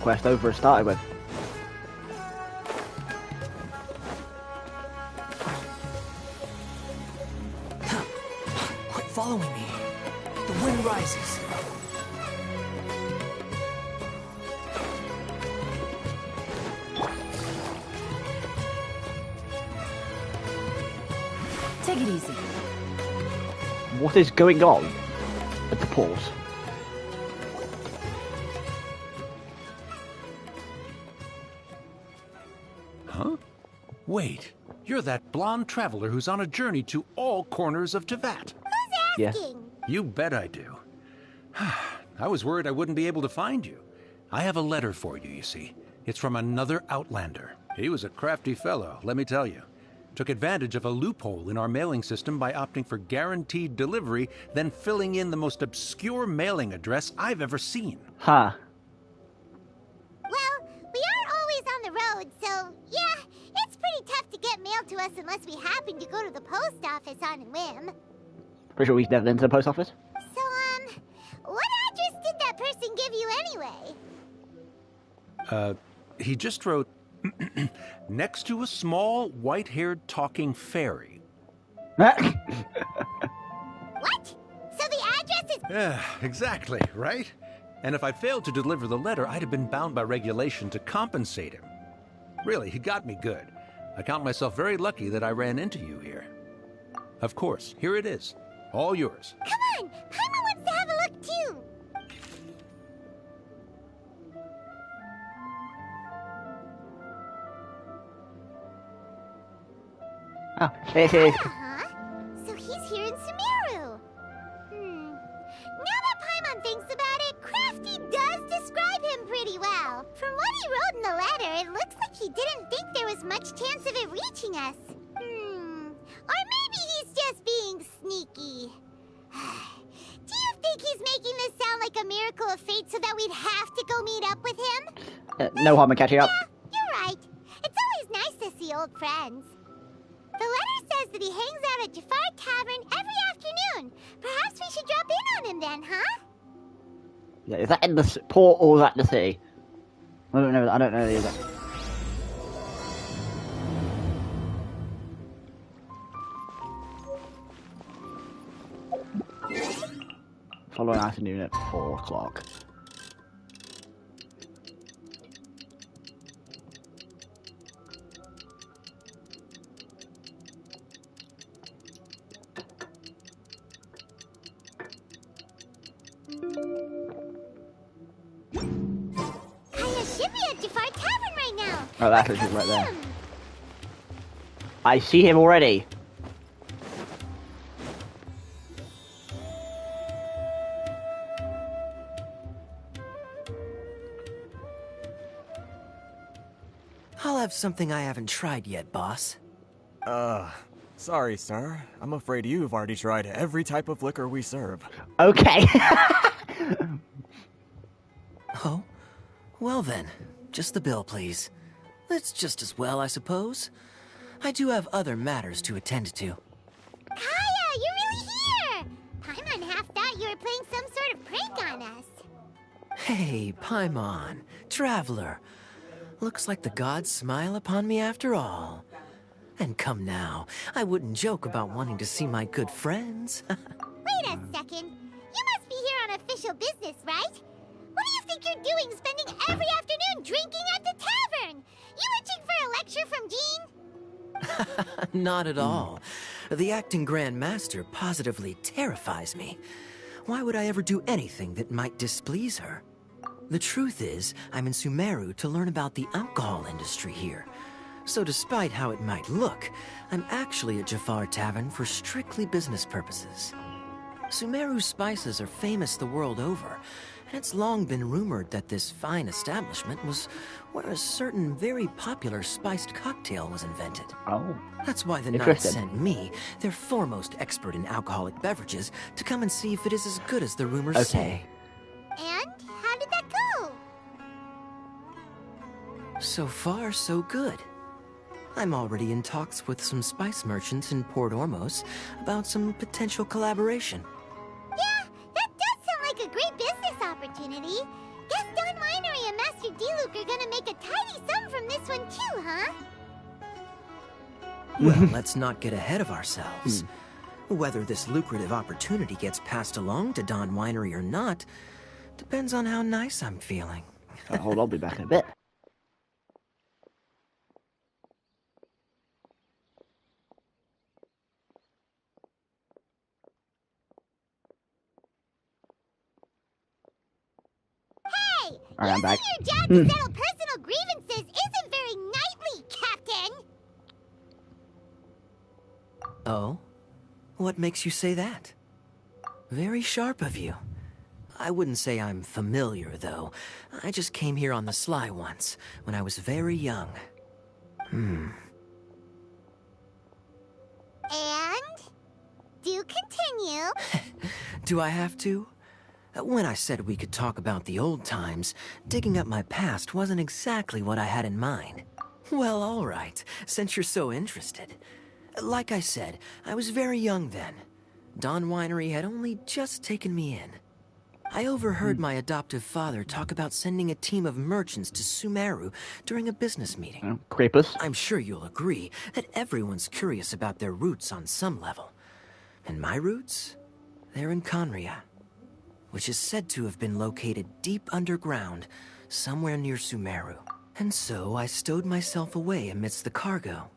quest over and started with. Quit following me. The wind rises. Take it easy. What is going on at the port? Huh? Wait, you're that blonde traveler who's on a journey to all corners of Teyvat. Who's asking? Yeah. You bet I do. I was worried I wouldn't be able to find you. I have a letter for you, you see. It's from another Outlander. He was a crafty fellow, let me tell you. Took advantage of a loophole in our mailing system by opting for guaranteed delivery, then filling in the most obscure mailing address I've ever seen. Huh. Well, we are always on the road, so yeah, it's pretty tough to get mail to us unless we happen to go to the post office on a whim. Pretty sure we've never been to the post office. So, what address did that person give you anyway? He just wrote, next to a small, white-haired talking fairy. What? So the address is... Yeah, exactly, right? And if I failed to deliver the letter, I'd have been bound by regulation to compensate him. Really, he got me good. I count myself very lucky that I ran into you here. Of course, here it is. All yours. Come on! Paimon wants to have a look, too! Oh, it is. Uh-huh. So he's here in Sumeru. Now that Paimon thinks about it, Crafty does describe him pretty well. From what he wrote in the letter, it looks like he didn't think there was much chance of it reaching us. Or maybe he's just being sneaky. Do you think he's making this sound like a miracle of fate so that we'd have to go meet up with him? No harm in catching up. Yeah, you're right. It's always nice to see old friends. The letter says that he hangs out at Jafar Tavern every afternoon. Perhaps we should drop in on him then, huh? Yeah, is that in the port or is that in the city? I don't know. I don't know either. Following afternoon at 4 o'clock. At Jafar Tavern right now. Oh, that's Let's right go see there. him. I see him already. I'll have something I haven't tried yet, boss. Sorry, sir. I'm afraid you've already tried every type of liquor we serve. Okay. Oh? Well then, just the bill, please. That's just as well, I suppose. I do have other matters to attend to. Kaya, you're really here! Paimon half thought you were playing some sort of prank on us. Hey, Paimon, traveler. Looks like the gods smile upon me after all. And come now, I wouldn't joke about wanting to see my good friends. Wait a second. You must be here on official business, right? What do you think you're doing spending every afternoon drinking at the tavern? You itching for a lecture from Jean? Not at all. The acting Grand Master positively terrifies me. Why would I ever do anything that might displease her? The truth is, I'm in Sumeru to learn about the alcohol industry here. So despite how it might look, I'm actually at Jafar Tavern for strictly business purposes. Sumeru's spices are famous the world over, and it's long been rumored that this fine establishment was where a certain very popular spiced cocktail was invented. Oh. That's why the Knights Interesting. sent me, their foremost expert in alcoholic beverages, to come and see if it is as good as the rumors say. And how did that go? So far, so good. I'm already in talks with some spice merchants in Port Ormos about some potential collaboration. Yeah, that does sound like a great business opportunity. Guess Don Winery and Master Dealer huh? Well, let's not get ahead of ourselves. Whether this lucrative opportunity gets passed along to Don Winery or not depends on how nice I'm feeling. Hold on, I'll be back in a bit. Hey! Alright, I'm back. Using your job to settle personal grievances isn't very knightly, Captain! Oh? What makes you say that? Very sharp of you. I wouldn't say I'm familiar, though. I just came here on the sly once, when I was very young. And? Do continue. Do I have to? When I said we could talk about the old times, digging up my past wasn't exactly what I had in mind. Well, all right, since you're so interested. Like I said, I was very young then. Don Winery had only just taken me in. I overheard my adoptive father talk about sending a team of merchants to Sumeru during a business meeting. Creepers. I'm sure you'll agree that everyone's curious about their roots on some level. And my roots? They're in Conria, which is said to have been located deep underground, somewhere near Sumeru. And so I stowed myself away amidst the cargo,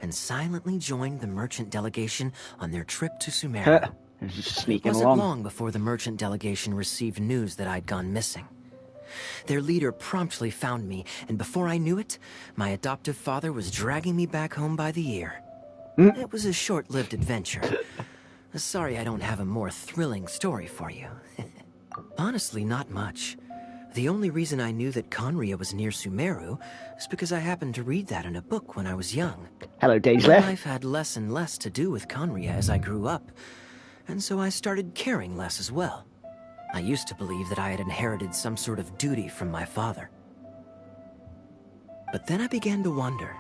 and silently joined the merchant delegation on their trip to Sumeru. Just It sneaking wasn't along. long before the merchant delegation received news that I'd gone missing. Their leader promptly found me, and before I knew it, my adoptive father was dragging me back home by the ear. It was a short-lived adventure. Sorry I don't have a more thrilling story for you. Honestly, not much. The only reason I knew that Conria was near Sumeru is because I happened to read that in a book when I was young. Hello, My Dainsleif. life had less and less to do with Conria as I grew up, and so I started caring less as well. I used to believe that I had inherited some sort of duty from my father. But then I began to wonder.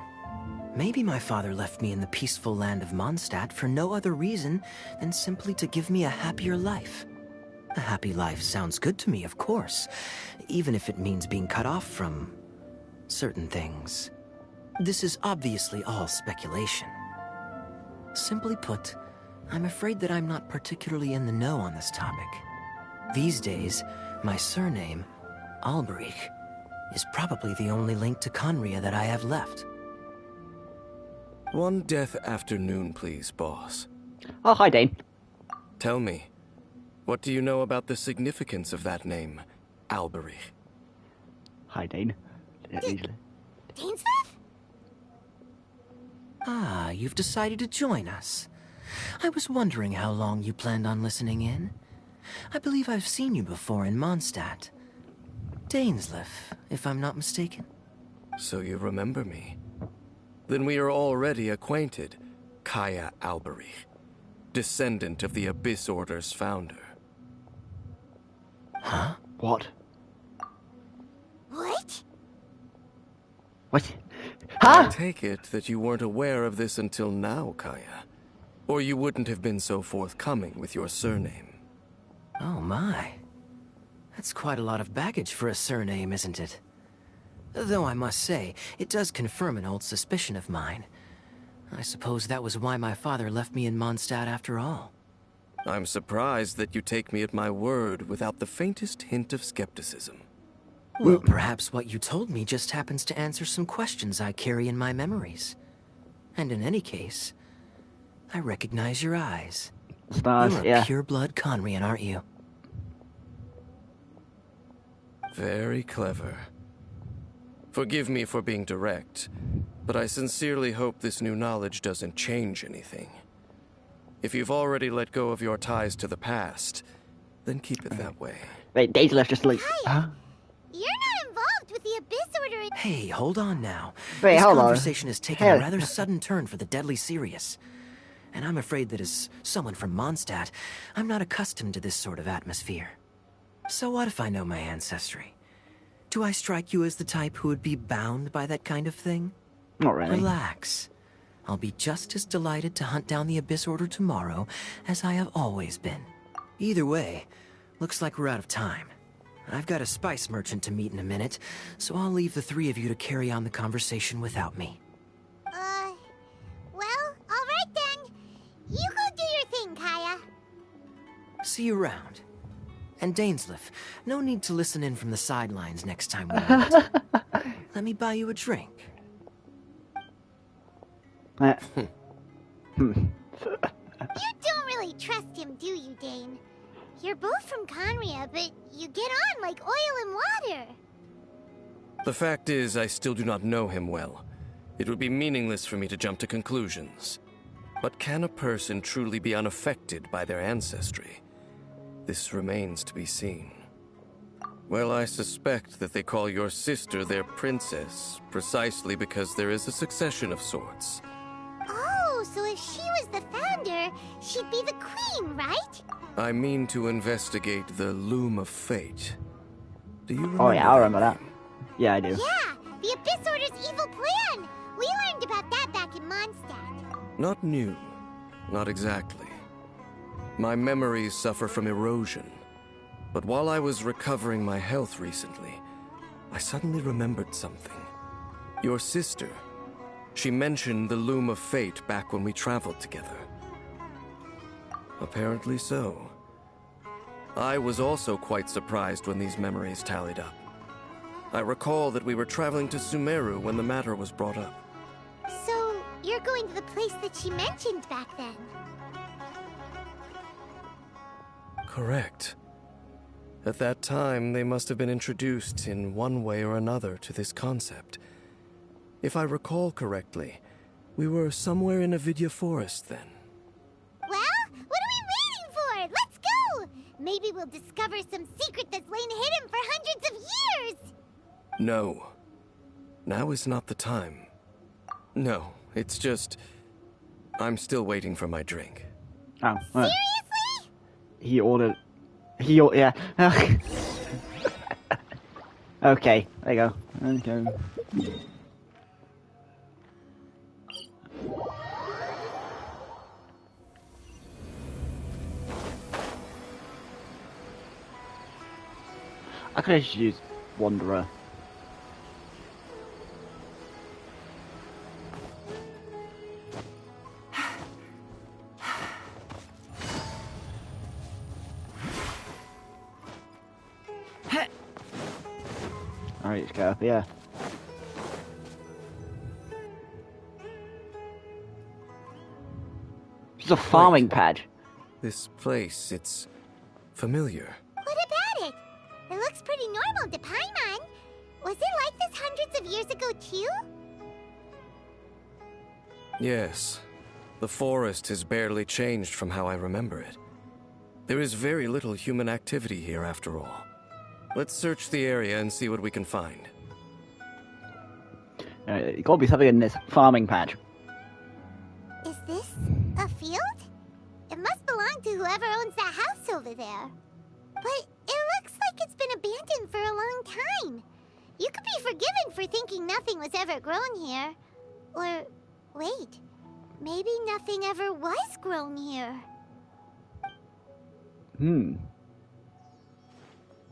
Maybe my father left me in the peaceful land of Mondstadt for no other reason than simply to give me a happier life. A happy life sounds good to me, of course, even if it means being cut off from certain things. This is obviously all speculation. Simply put, I'm afraid that I'm not particularly in the know on this topic. These days, my surname, Alberich, is probably the only link to Conria that I have left. One death afternoon, please, boss. Oh, hi, Dane. Tell me, what do you know about the significance of that name, Alberich? Hi, Dane. Dainsleif. Dainsleif? Ah, you've decided to join us. I was wondering how long you planned on listening in. I believe I've seen you before in Mondstadt. Dainsleif, if I'm not mistaken. So you remember me. Then we are already acquainted, Kaya Alberich, descendant of the Abyss Order's founder. Huh? What? What? What? I Huh? take it that you weren't aware of this until now, Kaya. Or you wouldn't have been so forthcoming with your surname. Oh my. That's quite a lot of baggage for a surname, isn't it? Though I must say, it does confirm an old suspicion of mine. I suppose that was why my father left me in Mondstadt after all. I'm surprised that you take me at my word without the faintest hint of skepticism. Well, perhaps what you told me just happens to answer some questions I carry in my memories. And in any case, I recognize your eyes. Stars, You're a yeah. pure-blood Conrian, aren't you? Very clever. Forgive me for being direct, but I sincerely hope this new knowledge doesn't change anything. If you've already let go of your ties to the past, then keep it that way. Wait, Dainsleif just like... Huh? You're not involved with the Abyss Order. Hey, hold on now. Wait, This hold on. conversation has taken Hell. a rather sudden turn for the deadly serious. And I'm afraid that as someone from Mondstadt, I'm not accustomed to this sort of atmosphere. So what if I know my ancestry? Do I strike you as the type who would be bound by that kind of thing? Not really. Relax. I'll be just as delighted to hunt down the Abyss Order tomorrow as I have always been. Either way, looks like we're out of time. I've got a spice merchant to meet in a minute, so I'll leave the three of you to carry on the conversation without me. Well, alright then. You go do your thing, Kaya. See you around. And Dainsleif, no need to listen in from the sidelines next time we meet. Let me buy you a drink. You don't really trust him, do you, Dane? You're both from Conria, but you get on like oil and water. The fact is, I still do not know him well. It would be meaningless for me to jump to conclusions. But can a person truly be unaffected by their ancestry? This remains to be seen. Well, I suspect that they call your sister their princess, precisely because there is a succession of sorts. Oh, so if she was the founder, she'd be the queen, right? I mean to investigate the Loom of Fate. Do you remember? Oh yeah, I remember that. Yeah, I do. Yeah, the Abyss Order's evil plan. We learned about that back in Mondstadt. Not new. Not exactly. My memories suffer from erosion. But while I was recovering my health recently, I suddenly remembered something. Your sister. She mentioned the Loom of Fate back when we traveled together. Apparently so. I was also quite surprised when these memories tallied up. I recall that we were traveling to Sumeru when the matter was brought up. So, you're going to the place that she mentioned back then? Correct. At that time, they must have been introduced in one way or another to this concept. If I recall correctly, we were somewhere in Avidya Forest then. Well, what are we waiting for? Let's go! Maybe we'll discover some secret that's lain hidden for hundreds of years! No. Now is not the time. No, it's just... I'm still waiting for my drink. Oh, well, Seriously? yeah. Okay, there you go. Okay. I could have just used Wanderer. Alright, let's go up here. It's a farming pad. This place, it's familiar. What about it? It looks pretty normal to Paimon. Was it like this hundreds of years ago, too? Yes. The forest has barely changed from how I remember it. There is very little human activity here after all. Let's search the area and see what we can find. It gotta be something in this farming patch. Is this a field? It must belong to whoever owns that house over there. But it looks like it's been abandoned for a long time. You could be forgiven for thinking nothing was ever grown here. Or, wait, maybe nothing ever was grown here.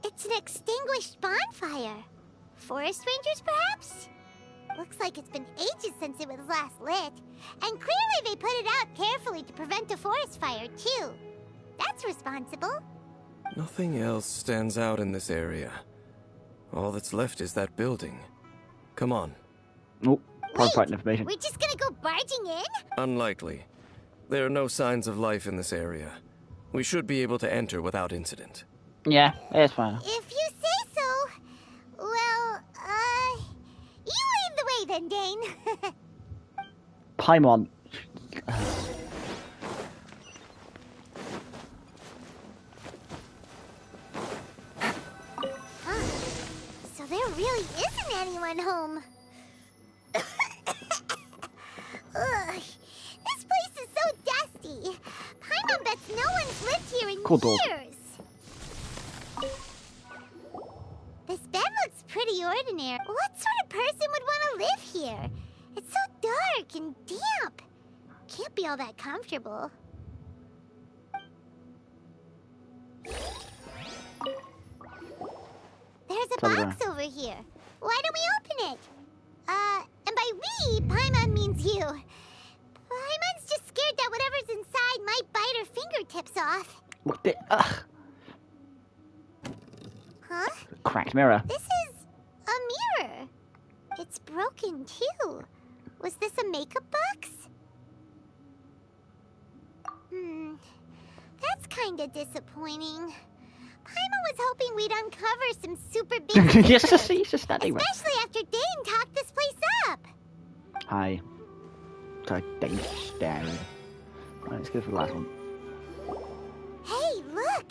It's an extinguished bonfire. Forest rangers, perhaps? Looks like it's been ages since it was last lit. And clearly they put it out carefully to prevent a forest fire, too. That's responsible. Nothing else stands out in this area. All that's left is that building. Come on. Oh, Wait, qualified information. we're just gonna go barging in? Unlikely. There are no signs of life in this area. We should be able to enter without incident. Yeah, it's fine. If you say so. Well, you lead the way then, Dane. Paimon. Huh. So there really isn't anyone home. Ugh. This place is so dusty. Paimon bets no one's lived here in Cool dog. years. This bed looks pretty ordinary. What sort of person would want to live here? It's so dark and damp. Can't be all that comfortable. There's a Tell me box over here. Why don't we open it? And by we, Paimon means you. Paimon's just scared that whatever's inside might bite her fingertips off. What the? Ugh. Huh? Cracked mirror. This is a mirror. It's broken too. Was this a makeup box? That's kinda disappointing. Paimon was hoping we'd uncover some super big Yes, secrets, he's just standing there. especially after Dane talked this place up. Hi. Sorry, Dave staring. Right, let's go for the last one. Hey, look!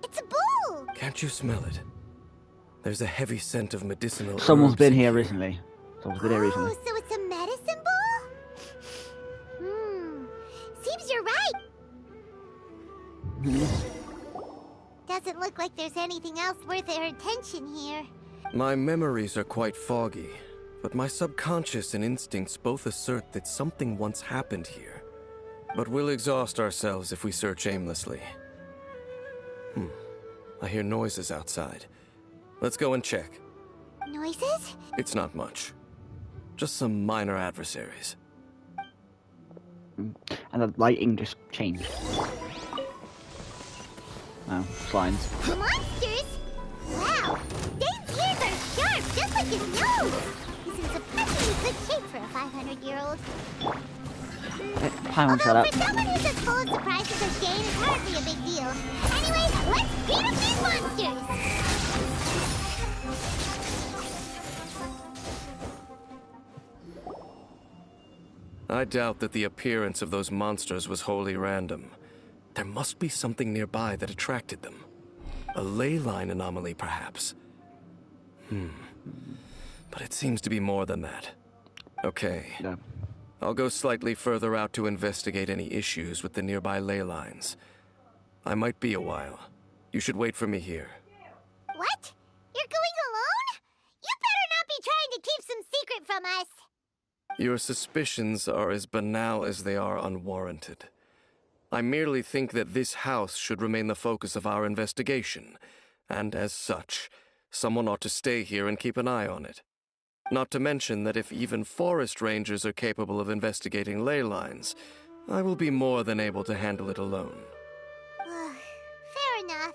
It's a bowl! Can't you smell it? There's a heavy scent of medicinal Someone's herbs been in here recently. Someone's been here recently. Oh, so it's a medicine bowl? Seems you're right. Doesn't look like there's anything else worth their attention here. My memories are quite foggy, but my subconscious and instincts both assert that something once happened here. But we'll exhaust ourselves if we search aimlessly. I hear noises outside. Let's go and check. Noises? It's not much. Just some minor adversaries. And the lighting just changed. Oh, signs. Monsters? Wow, Dave's ears are sharp, just like his nose. He's in surprisingly good shape for a 500-year-old. Paimon, shut Although up. for someone who's as full of surprises as Dane, it's hardly a big deal. Anyway, let's beat up these monsters! I doubt that the appearance of those monsters was wholly random. There must be something nearby that attracted them. A ley line anomaly, perhaps. But it seems to be more than that. Okay. No. I'll go slightly further out to investigate any issues with the nearby ley lines. I might be a while. You should wait for me here. What? You're going alone? You better not be trying to keep some secret from us. Your suspicions are as banal as they are unwarranted. I merely think that this house should remain the focus of our investigation, and as such, someone ought to stay here and keep an eye on it. Not to mention that if even forest rangers are capable of investigating ley lines, I will be more than able to handle it alone. Fair enough.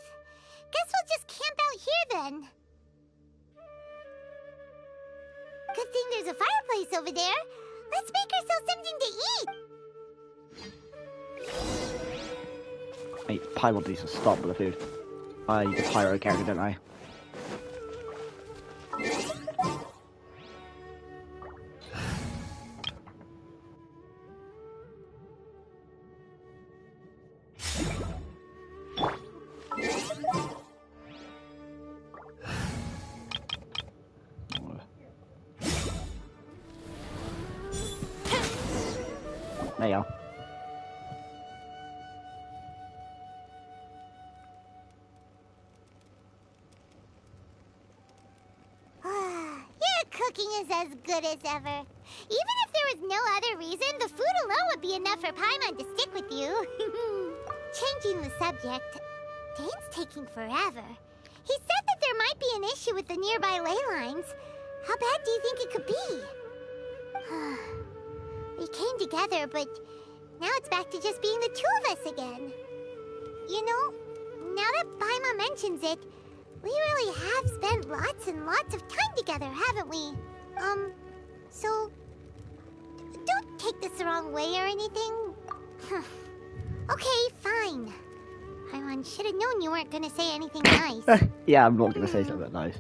Guess we'll just camp out here then. Good thing there's a fireplace over there. Let's make ourselves something to eat. Hey, Paimon needs to stop with the food. I need a pyro character, don't I? There you go. Your cooking is as good as ever. Even if there was no other reason, the food alone would be enough for Paimon to stick with you. Changing the subject, Dane's taking forever. He said that there might be an issue with the nearby ley lines. How bad do you think it could be? We came together, but now it's back to just being the two of us again. You know, now that Paimon mentions it, we really have spent lots and lots of time together, haven't we? So don't take this the wrong way or anything. Okay, fine. Paimon should have known you weren't gonna say anything nice. Yeah, I'm not gonna say something nice.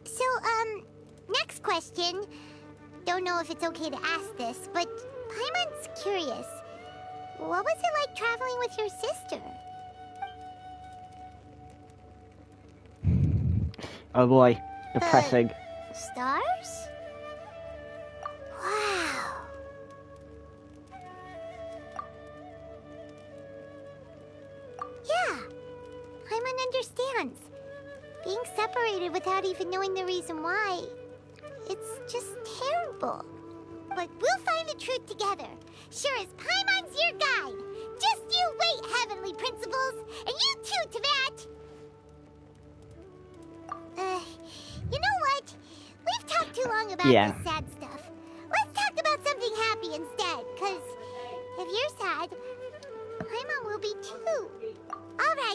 So, next question. Don't know if it's okay to ask this, but Paimon's curious. What was it like traveling with your sister? Oh boy, depressing. Stars? Wow. Yeah, Paimon understands. Being separated without even knowing the reason why, it's just terrible. But we'll find the truth together. Sure as Paimon's your guide. Just you wait, Heavenly Principles, and you too, Teyvat. You know what? We've talked too long about Yeah. this sad stuff. Let's talk about something happy instead, because if you're sad, Paimon will be too. All right.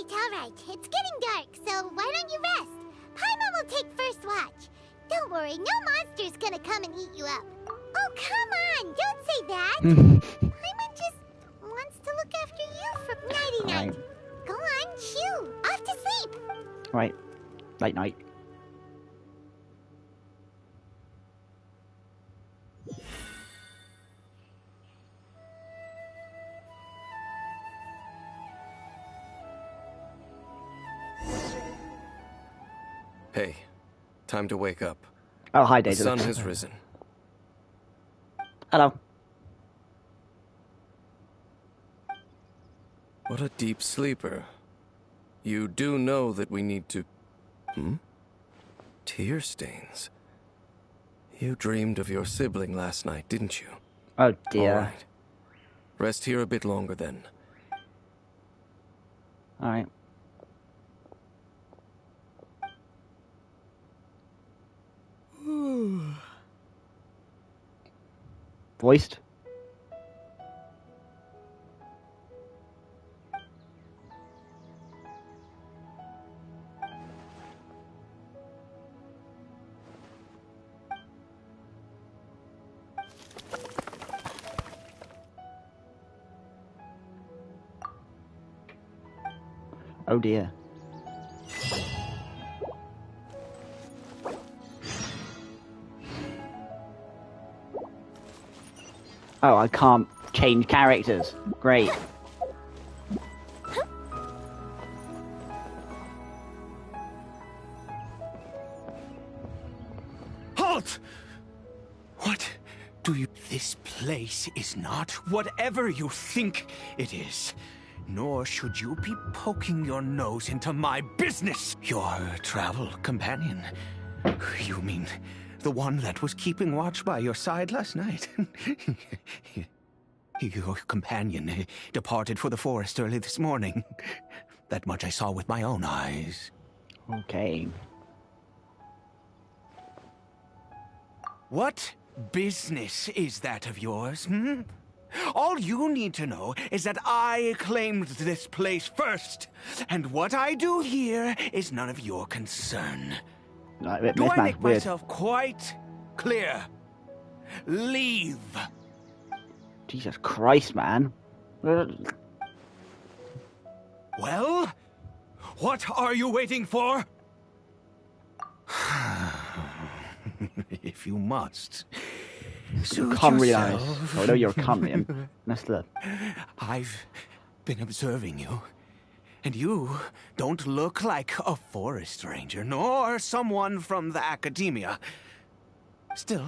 It's getting dark, so why don't you rest? Paimon will take first watch. Don't worry, no monster's gonna come and eat you up. Oh, come on! Don't say that! Paimon just wants to look after you for nighty-night. Right. Go on, chew. Off to sleep. Right. Late night. Hey, time to wake up. Oh, hi, The Daisy. sun has risen. Hello. What a deep sleeper. You do know that we need to... Tear stains. You dreamed of your sibling last night, didn't you? Oh, dear. All right. Rest here a bit longer then. All right. Voiced? Oh dear. Oh, I can't change characters. Great. Halt! What do you... This place is not whatever you think it is. Nor should you be poking your nose into my business. Your travel companion. You mean the one that was keeping watch by your side last night? Your companion departed for the forest early this morning. That much I saw with my own eyes. Okay. What business is that of yours, hmm? All you need to know is that I claimed this place first, and what I do here is none of your concern. Like, Do this I man's make weird. myself quite clear? Leave. Jesus Christ, man. Well, what are you waiting for? If you must. Suit Can't realize. yourself. Oh no, you're a cunt. That's the... I've been observing you, and you don't look like a forest ranger, nor someone from the academia. Still,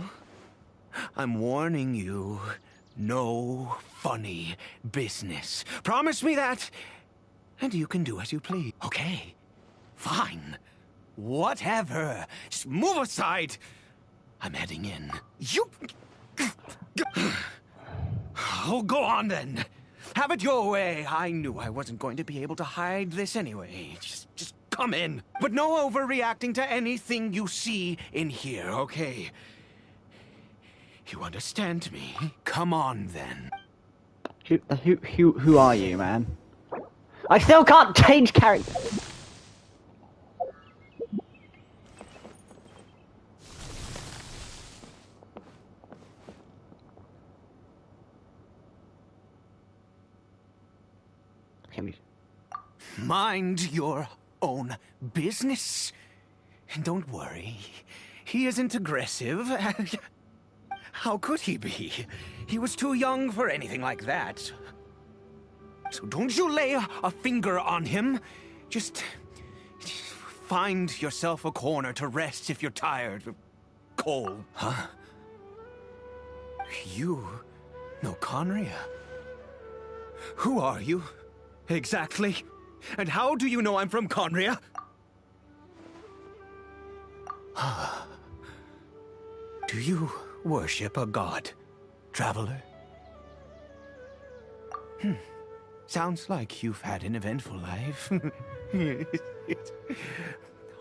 I'm warning you, no funny business. Promise me that, and you can do as you please. Okay, fine. Whatever. Just move aside. I'm heading in. You... Oh, go on then. Have it your way. I knew I wasn't going to be able to hide this anyway. Just come in. But no overreacting to anything you see in here, okay? You understand me? Come on then. Who are you, man? I still can't change character. Mind your own business. And don't worry, he isn't aggressive. How could he be? He was too young for anything like that. So don't you lay a finger on him. Just find yourself a corner to rest if you're tired. Cole. Huh? You know Conria? Who are you? Exactly. And how do you know I'm from Conria? Do you worship a god, traveler? Sounds like you've had an eventful life.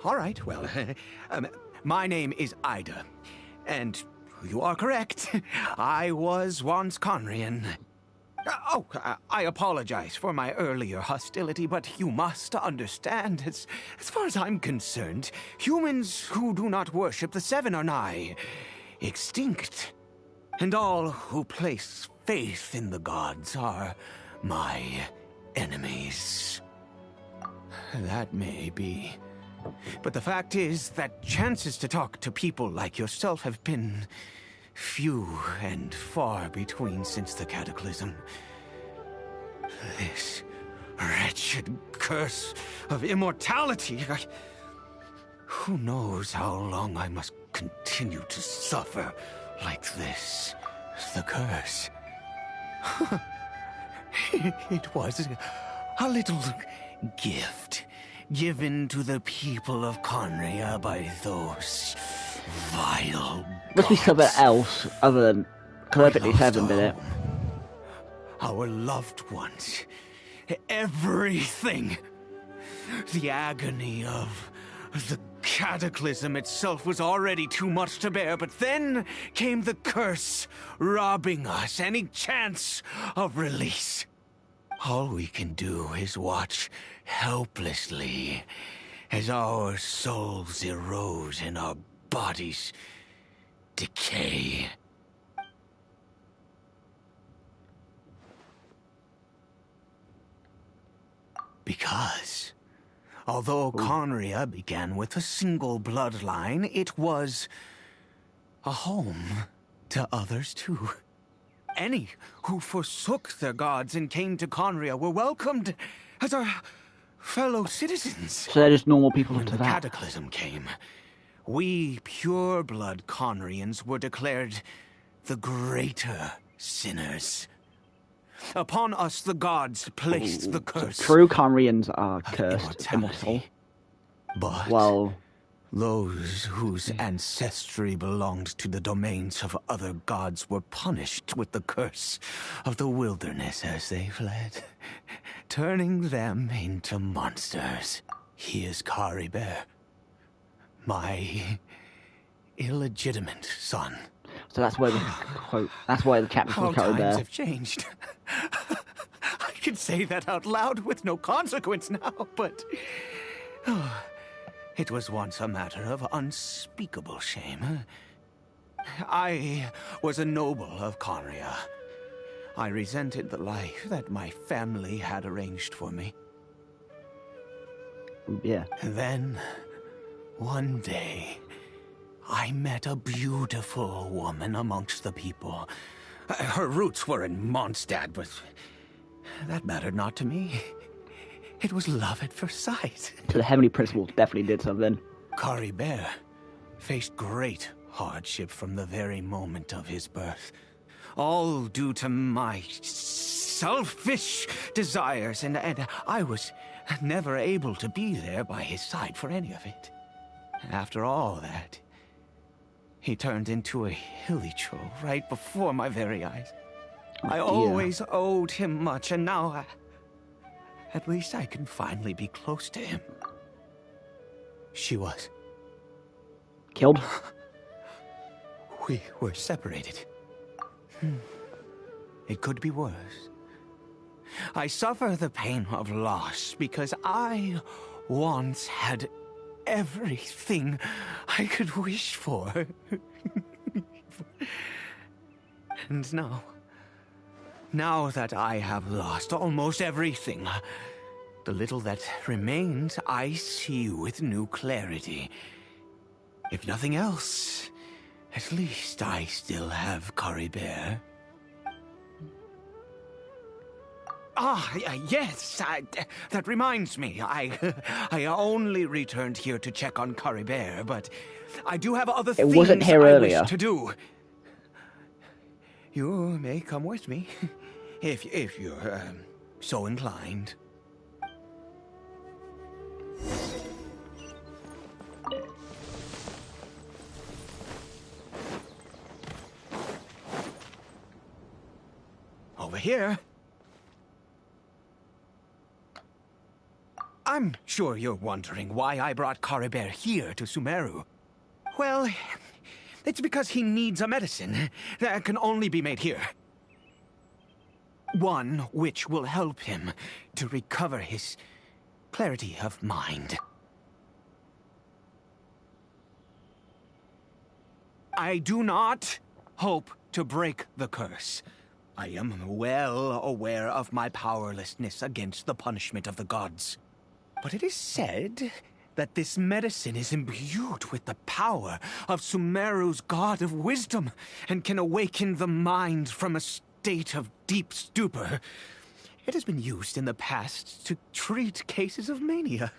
All right, well, My name is Ida, and you are correct. I was once Conrian. I apologize for my earlier hostility, but you must understand, as far as I'm concerned, humans who do not worship the Seven are nigh extinct. And all who place faith in the gods are my enemies. That may be. But the fact is that chances to talk to people like yourself have been few and far between since the cataclysm. This wretched curse of immortality. Who knows how long I must continue to suffer like this? The curse. It was a little gift given to the people of Conria by those vile Must be gods. something else other than Calamity 7 did it. Our loved ones. Everything. The agony of the cataclysm itself was already too much to bear, but then came the curse, robbing us any chance of release. All we can do is watch helplessly as our souls erode and our bodies decay. Because, although Conria began with a single bloodline, it was a home to others too. Any who forsook their gods and came to Conria were welcomed as our fellow citizens. So they're just normal people When to the that. cataclysm came, we pure-blood Conrians were declared the greater sinners. Upon us, the gods placed the curse. True Conrians are of cursed, immortal. But Well, those whose ancestry belonged to the domains of other gods were punished with the curse of the wilderness as they fled, turning them into monsters. He is Caribert, my illegitimate son. so that's where the quote. That's why the chapter's How called Curry times Bear. have changed. I can say that out loud with no consequence now, but it was once a matter of unspeakable shame. I was a noble of Conria. I resented the life that my family had arranged for me. Yeah. Then, one day, I met a beautiful woman amongst the people. Her roots were in Mondstadt, but that mattered not to me. It was love at first sight. So the Heavenly Principal definitely did something. Caribert faced great hardship from the very moment of his birth. All due to my selfish desires, and I was never able to be there by his side for any of it. After all that, he turned into a hilly troll right before my very eyes. I always owed him much, and now at least I can finally be close to him. She was. Killed? We were separated. It could be worse. I suffer the pain of loss because I once had everything I could wish for. And now that I have lost almost everything, the little that remains I see with new clarity. If nothing else, at least I still have Caribert. Yes, that reminds me. I only returned here to check on Caribert, but I do have other things wasn't here I earlier. wish to do. You may come with me, if you're so inclined. Over here. I'm sure you're wondering why I brought Caribert here to Sumeru. Well, it's because he needs a medicine that can only be made here. One which will help him to recover his clarity of mind. I do not hope to break the curse. I am well aware of my powerlessness against the punishment of the gods. But it is said that this medicine is imbued with the power of Sumeru's god of wisdom and can awaken the mind from a state of deep stupor. It has been used in the past to treat cases of mania.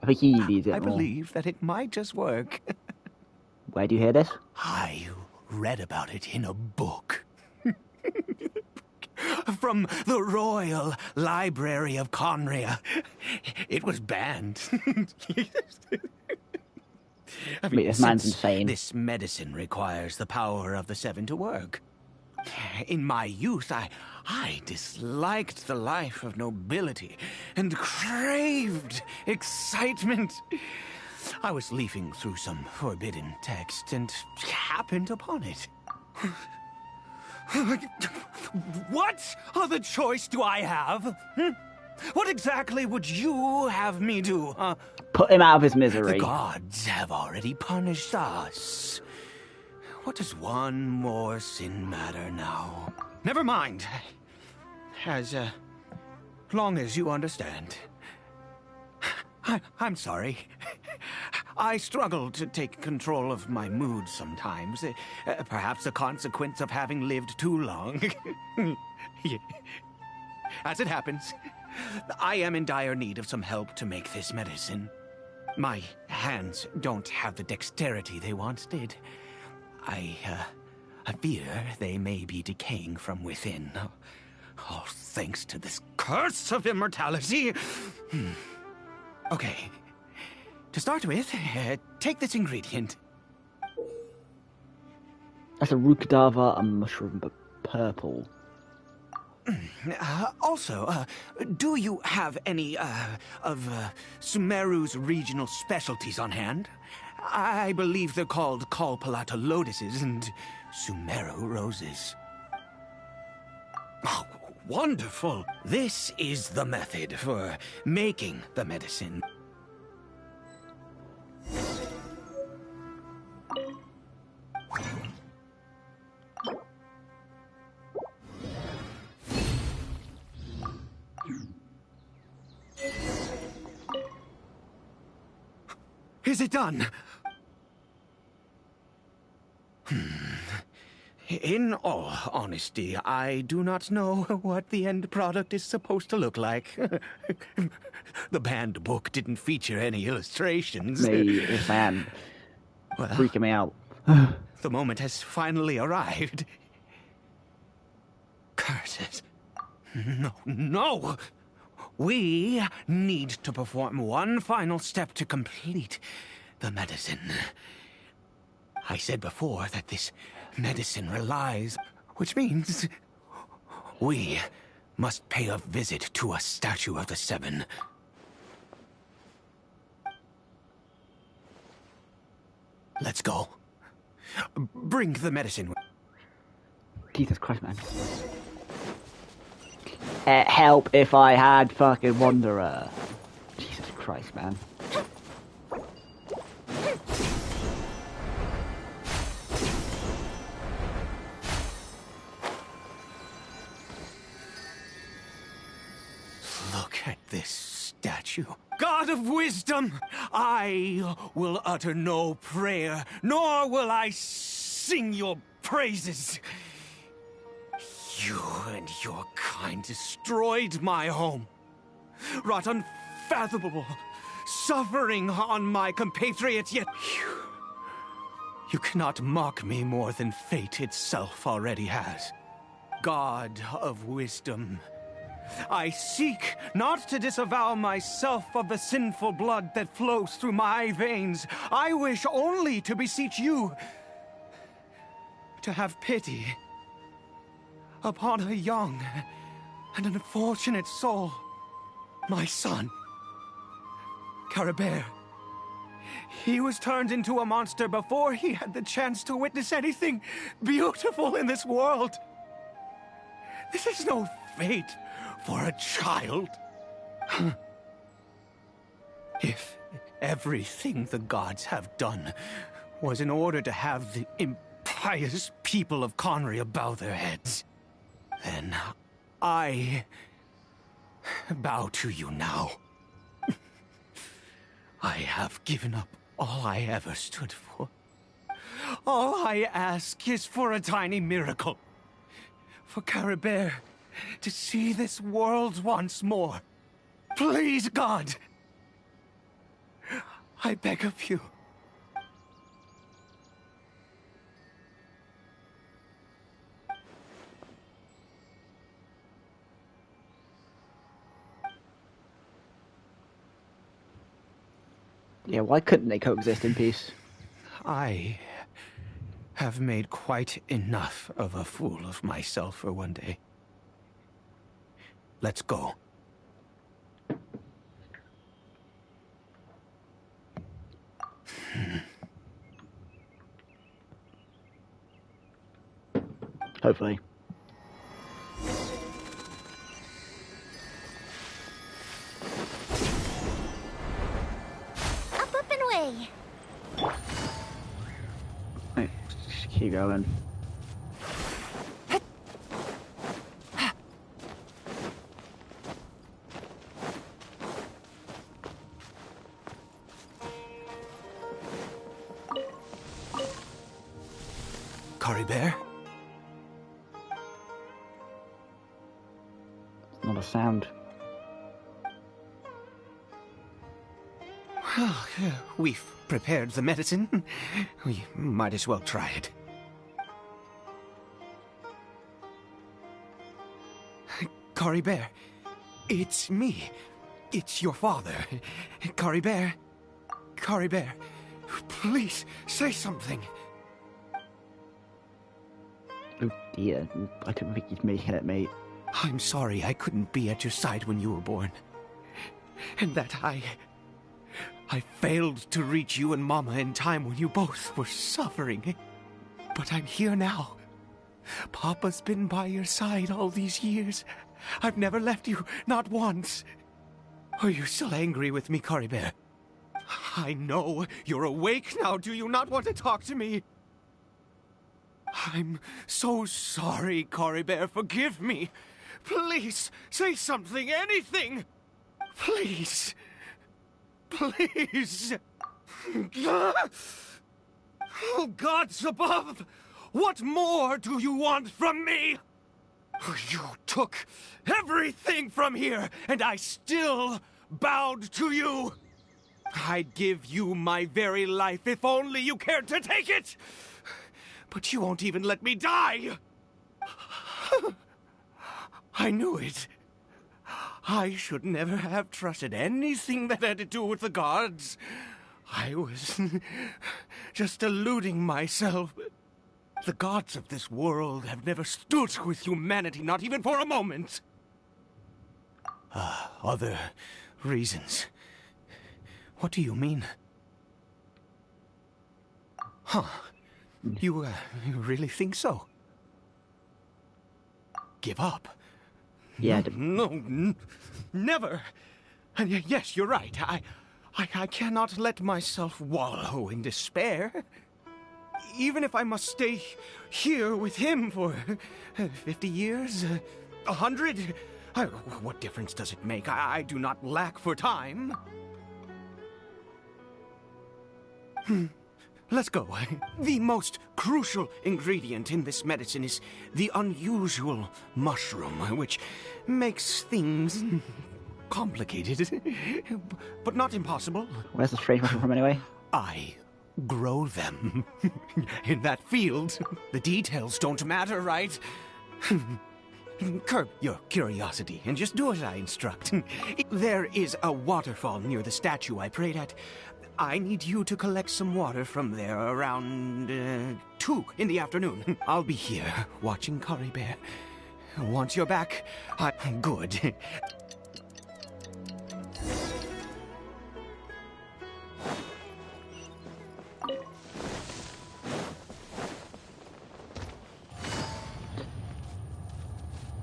I think he needs it I more. believe that it might just work. Where do you hear this? I read about it in a book. From the Royal Library of Conria. It was banned. Wait, this man's since insane. This medicine requires the power of the Seven to work. In my youth, I disliked the life of nobility and craved excitement. I was leafing through some forbidden text and happened upon it. What other choice do I have? What exactly would you have me do? Put him out of his The misery. gods have already punished us. What does one more sin matter now? Never mind. As long as you understand. I'm sorry. I struggle to take control of my mood sometimes. Perhaps a consequence of having lived too long. Yeah. As it happens, I am in dire need of some help to make this medicine. My hands don't have the dexterity they once did. I fear they may be decaying from within. All thanks to this curse of immortality. Okay. To start with, take this ingredient. That's a Rukadava, a mushroom, but purple. Also, do you have any of Sumeru's regional specialties on hand? I believe they're called Kalpalata lotuses and Sumeru roses. Oh, wonderful! This is the method for making the medicine. Is it done? In all honesty, I do not know what the end product is supposed to look like. The banned book didn't feature any illustrations. Me, this man. Well, Freaking me out. the moment has finally arrived. Curses. No! We need to perform one final step to complete the medicine. I said before that this medicine relies, which means we must pay a visit to a statue of the Seven. Let's go. Bring the medicine. Jesus Christ, man. Help if I had fucking Wanderer. Jesus Christ, man. Look at this statue. God of wisdom, I will utter no prayer, nor will I sing your praises. You and your kind destroyed my home, wrought unfathomable suffering on my compatriots, yet you cannot mock me more than fate itself already has. God of wisdom, I seek not to disavow myself of the sinful blood that flows through my veins. I wish only to beseech you to have pity upon a young and unfortunate soul, my son, Carabert, He was turned into a monster before he had the chance to witness anything beautiful in this world. This is no fate for a child. If everything the gods have done was in order to have the impious people of Conria bow their heads, then I bow to you now. I have given up all I ever stood for. All I ask is for a tiny miracle. For Caribert to see this world once more. Please, God! I beg of you. Yeah, why couldn't they coexist in peace? I have made quite enough of a fool of myself for one day. Let's go. Hopefully. Up and away. Right, just keep going. Caribert? Not a sound. Well, we've prepared the medicine. We might as well try it. Caribert, it's me. It's your father. Caribert. Caribert, please say something. Oh dear, I couldn't think you'd make it, mate. I'm sorry I couldn't be at your side when you were born. And that I failed to reach you and Mama in time when you both were suffering. But I'm here now. Papa's been by your side all these years. I've never left you, not once. Are you still angry with me, Caribert? I know you're awake now. Do you not want to talk to me? I'm so sorry, Caribert. Forgive me. Please, say something, anything. Please. Please. Oh, gods above! What more do you want from me? You took everything from here, and I still bowed to you. I'd give you my very life if only you cared to take it. But you won't even let me die. I knew it. I should never have trusted anything that had to do with the gods. I was just deluding myself. The gods of this world have never stood with humanity, not even for a moment. Other reasons. What do you mean? Huh. You really think so? Give up? Yeah. No, never. And yes, you're right. I cannot let myself wallow in despair. Even if I must stay here with him for 50 years, 100, what difference does it make? I do not lack for time. Let's go. The most crucial ingredient in this medicine is the unusual mushroom, which makes things complicated, but not impossible. Where's the strange mushroom from anyway? I grow them in that field. The details don't matter, right? Curb your curiosity and just do as I instruct. There is a waterfall near the statue I prayed at. I need you to collect some water from there around 2 in the afternoon. I'll be here watching Caribert. Once you're back, good.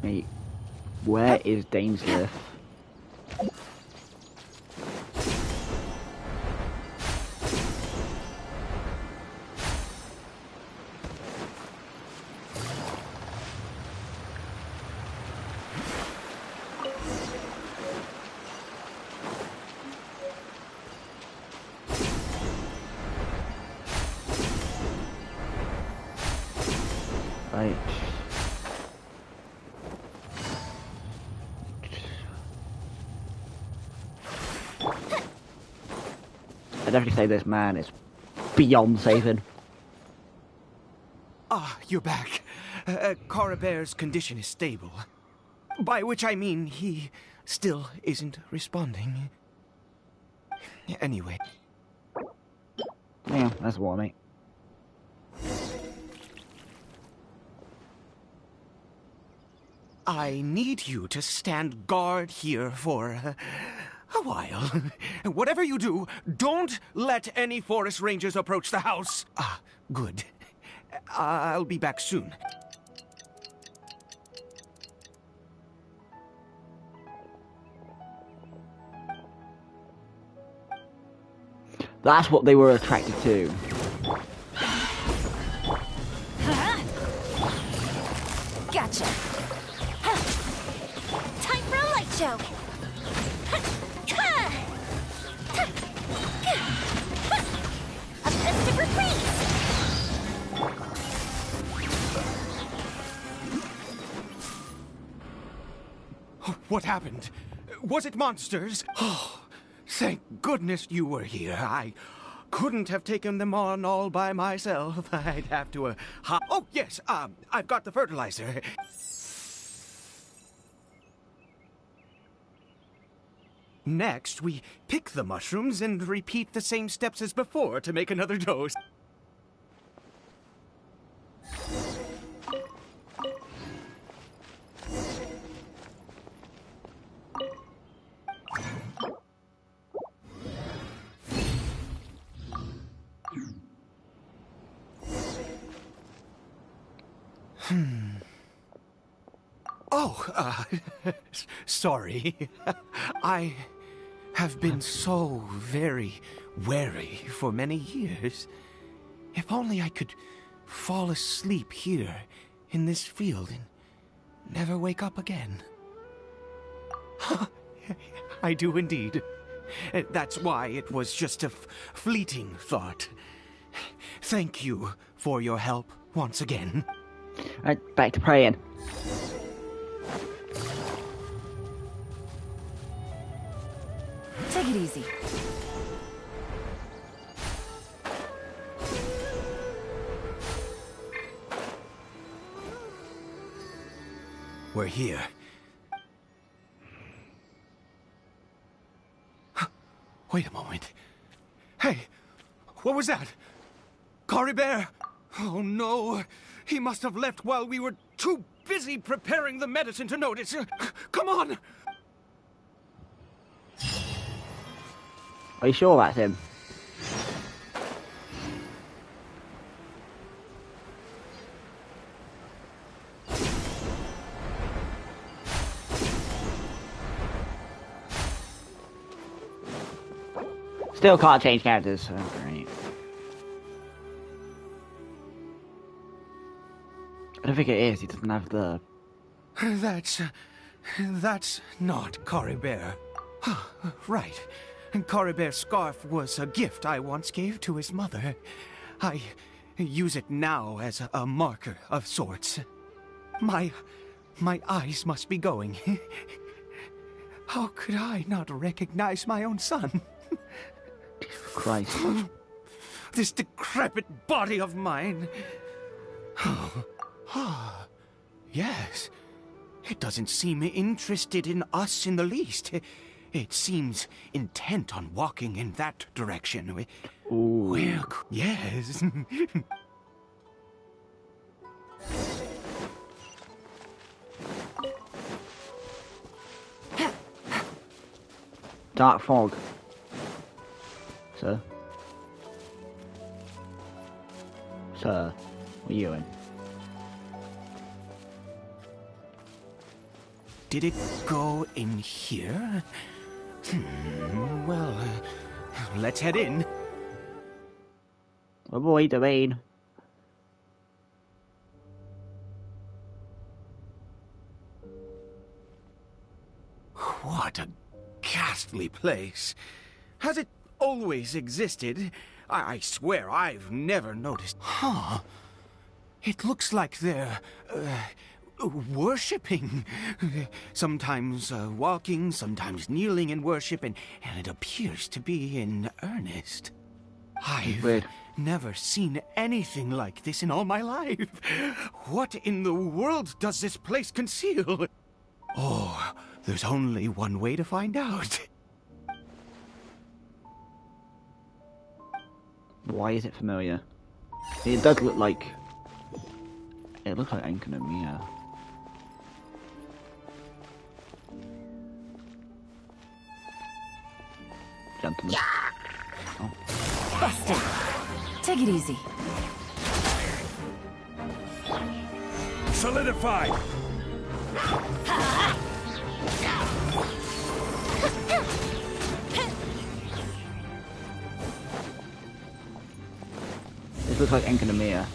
Mate, where is Dainsworth? Right. I definitely say this man is beyond saving. Ah, you're back. Coribear's condition is stable. By which I mean he still isn't responding. Anyway. Yeah, that's what, mate. I need you to stand guard here for a while. Whatever you do, don't let any forest rangers approach the house. Ah, good. I'll be back soon. That's what they were attracted to. Gotcha. Time for a light show. A festive reprise. What happened? Was it monsters? Oh, thank goodness you were here. I couldn't have taken them on all by myself. I'd have to, Oh, yes, I've got the fertilizer. Next, we pick the mushrooms and repeat the same steps as before to make another dose. Oh, sorry. I have been so very wary for many years. If only I could fall asleep here in this field and never wake up again. I do indeed. That's why it was just a fleeting thought. Thank you for your help once again. Right, back to praying. Take it easy. We're here. Wait a moment. Hey, what was that? Coribear? Oh no, he must have left while we were too busy preparing the medicine to notice. Come on! Are you sure that's him? Still can't change characters, so great. I don't think it is, he doesn't have the... That's not Coribear. Right. Coribear's scarf was a gift I once gave to his mother. I use it now as a marker of sorts. My eyes must be going. How could I not recognize my own son? Christ. This decrepit body of mine. Yes. It doesn't seem interested in us in the least. It seems intent on walking in that direction. Ooh. Yes. Dark fog. Sir? Sir, what are you doing? did it go in here? Well, let's head in. Avoid the rain. What a ghastly place. Has it always existed? I swear I've never noticed. Huh. It looks like they're, worshipping. Sometimes walking, sometimes kneeling in worship, and it appears to be in earnest. I've Weird. never seen anything like this in all my life. What in the world does this place conceal? Oh, there's only one way to find out. Why is it familiar? It does look like... It looks like Enkanomiya. Gentlemen. Oh. Busted. Take it easy. Solidify! This looks like Enkanomiya.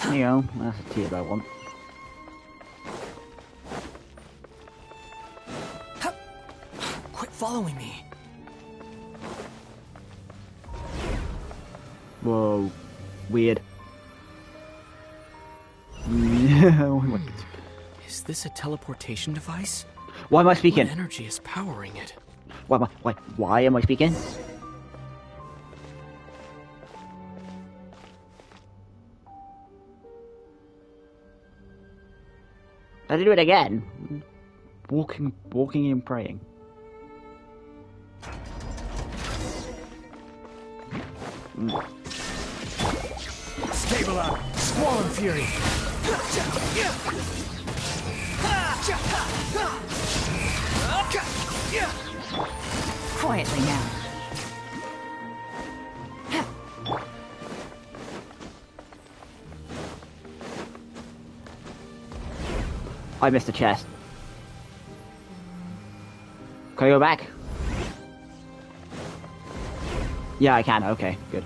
There you go, that's a tier I want. Quit following me. Whoa, weird. Is this a teleportation device? Why am I speaking? What energy is powering it? Why am I speaking? Let's do it again. Walking and praying. Stabilize! Squall Fury! Quietly now. I missed the chest. Can I go back? Yeah, I can. Okay, good.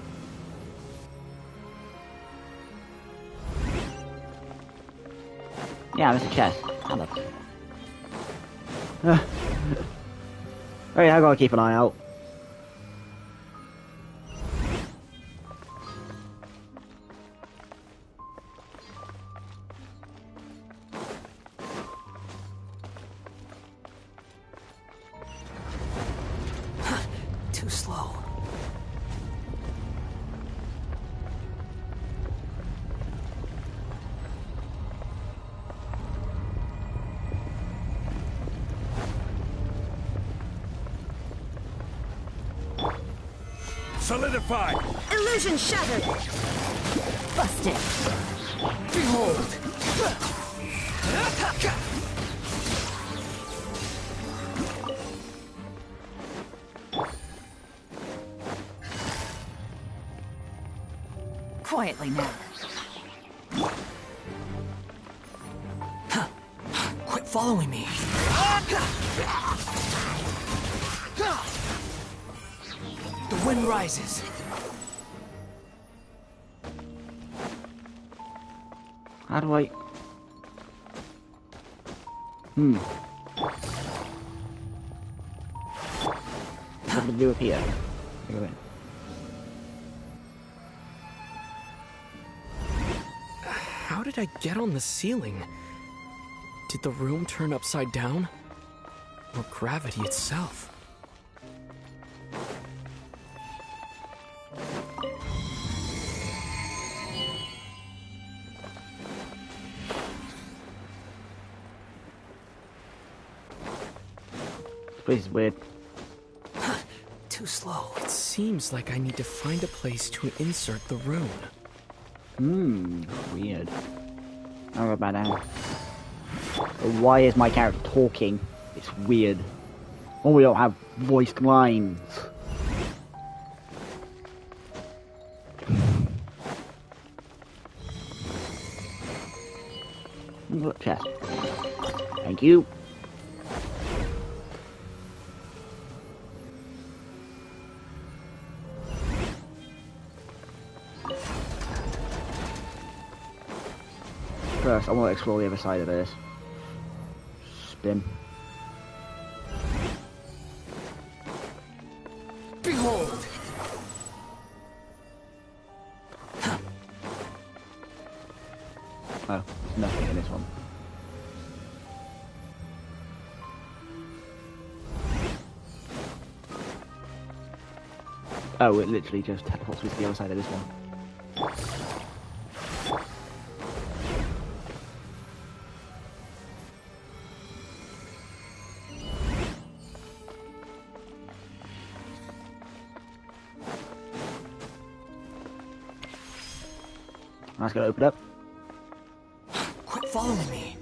Yeah, I missed the chest. How the... Oh yeah, I gotta keep an eye out. Too slow. Solidify! Illusion shattered. Busted. Behold! Quietly now. Quit following me. The wind rises. How do I... What to do with here? Go in. How did I get on the ceiling? Did the room turn upside down? Or gravity itself? place is weird. Too slow. It seems like I need to find a place to insert the rune. Weird. I'll go back down. Why is my character talking? It's weird. Oh, we don't have voiced lines. Look, chest. Thank you. First, I want to explore the other side of this. Spin. Behold! Oh, there's nothing in this one. Oh, it literally just teleports me to the other side of this one. I was gonna open up. Quit following me.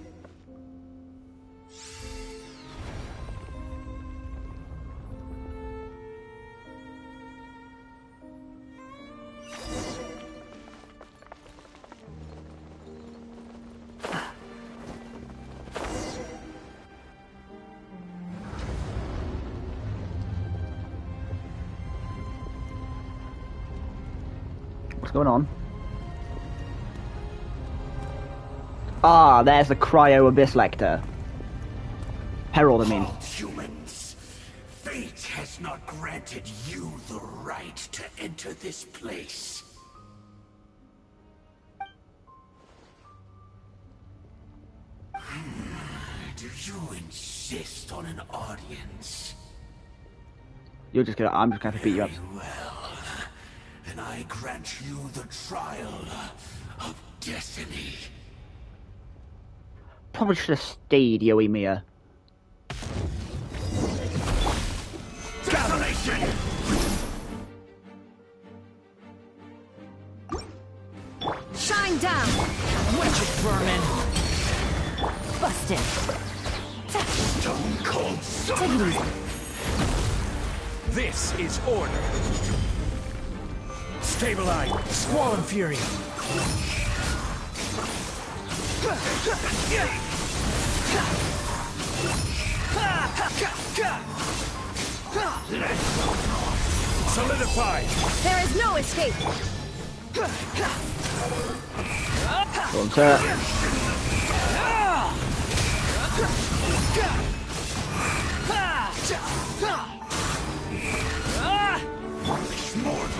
What's going on? Ah, there's the Cryo Abyss Lector. Herald, I mean. Humans, fate has not granted you the right to enter this place. Do you insist on an audience? I'm just gonna have to beat you up. Very well. Then I grant you the trial of destiny. Probably should have stayed, Yoimiya. Desolation! Shine down! Wretched vermin! Busted! Stone cold Take it easy. This is order. Stabilize. Squall Fury. Solidify. There is no escape! Go on, sir.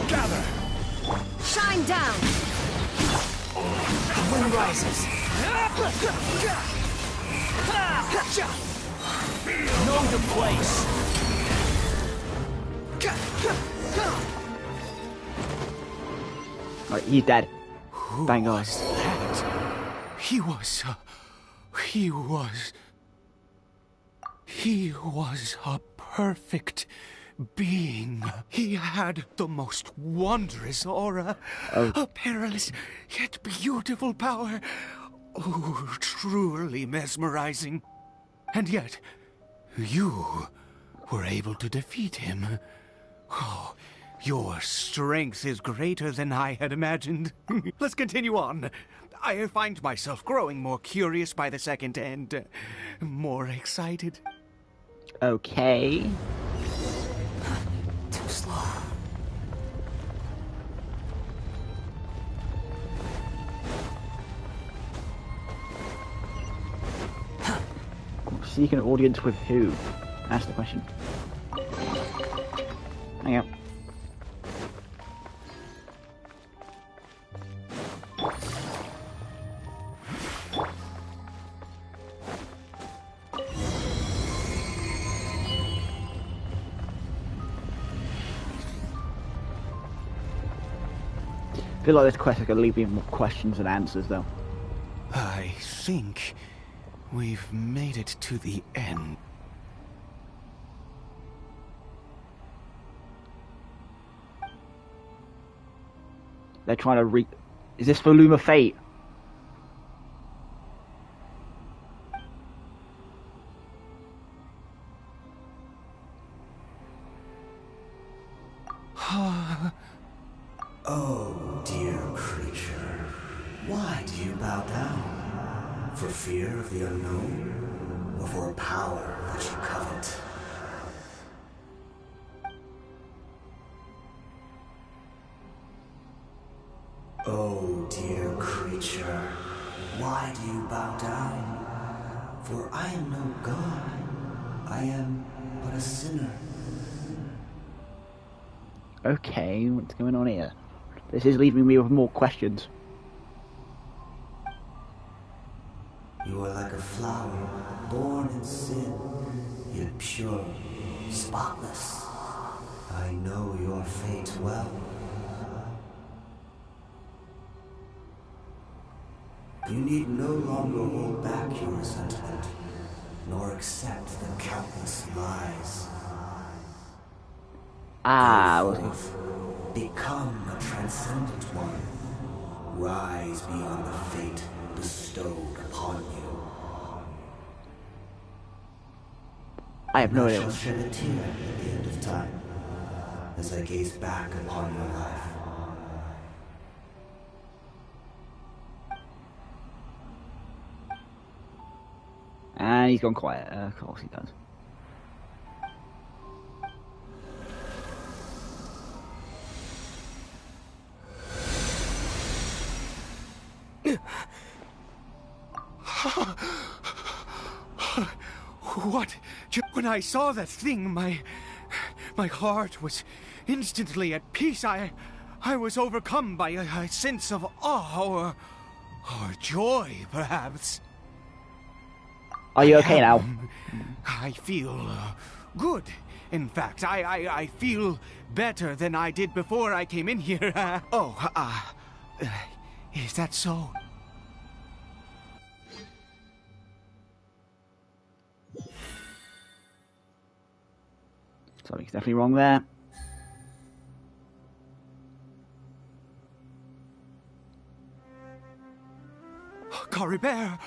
Gather. Shine down! The wind rises. Know the place. Right, he's dead. Thank God. He was a perfect being. He had the most wondrous aura, a perilous yet beautiful power. Oh, truly mesmerizing. And yet, you were able to defeat him. Oh, your strength is greater than I had imagined. Let's continue on. I find myself growing more curious by the second and more excited. Okay. Too slow. Seek an audience with who? Ask the question. Hang on. I feel like this quest is going to leave me more questions than answers, though. I think we've made it to the end. They're trying to Is this for Loom of Fate? Oh, dear creature. Why do you bow down? For fear of the unknown? Or for a power that you covet? Oh, dear creature. Why do you bow down? For I am no god. I am but a sinner. Okay, what's going on here? This is leaving me with more questions. You are like a flower, born in sin, yet pure, spotless. I know your fate well. You need no longer hold back your resentment, nor accept the countless lies. Go forth, become a transcendent one. Rise beyond the fate bestowed upon you. I have no idea. I shall shed a tear at the end of time, as I gaze back upon your life. And he's gone quiet. Of course he does. What? When I saw that thing, my heart was instantly at peace. I was overcome by a sense of awe or joy, perhaps. Are you okay now? I feel good. In fact, I feel better than I did before I came in here. Is that so? Something's definitely wrong there. Caribert!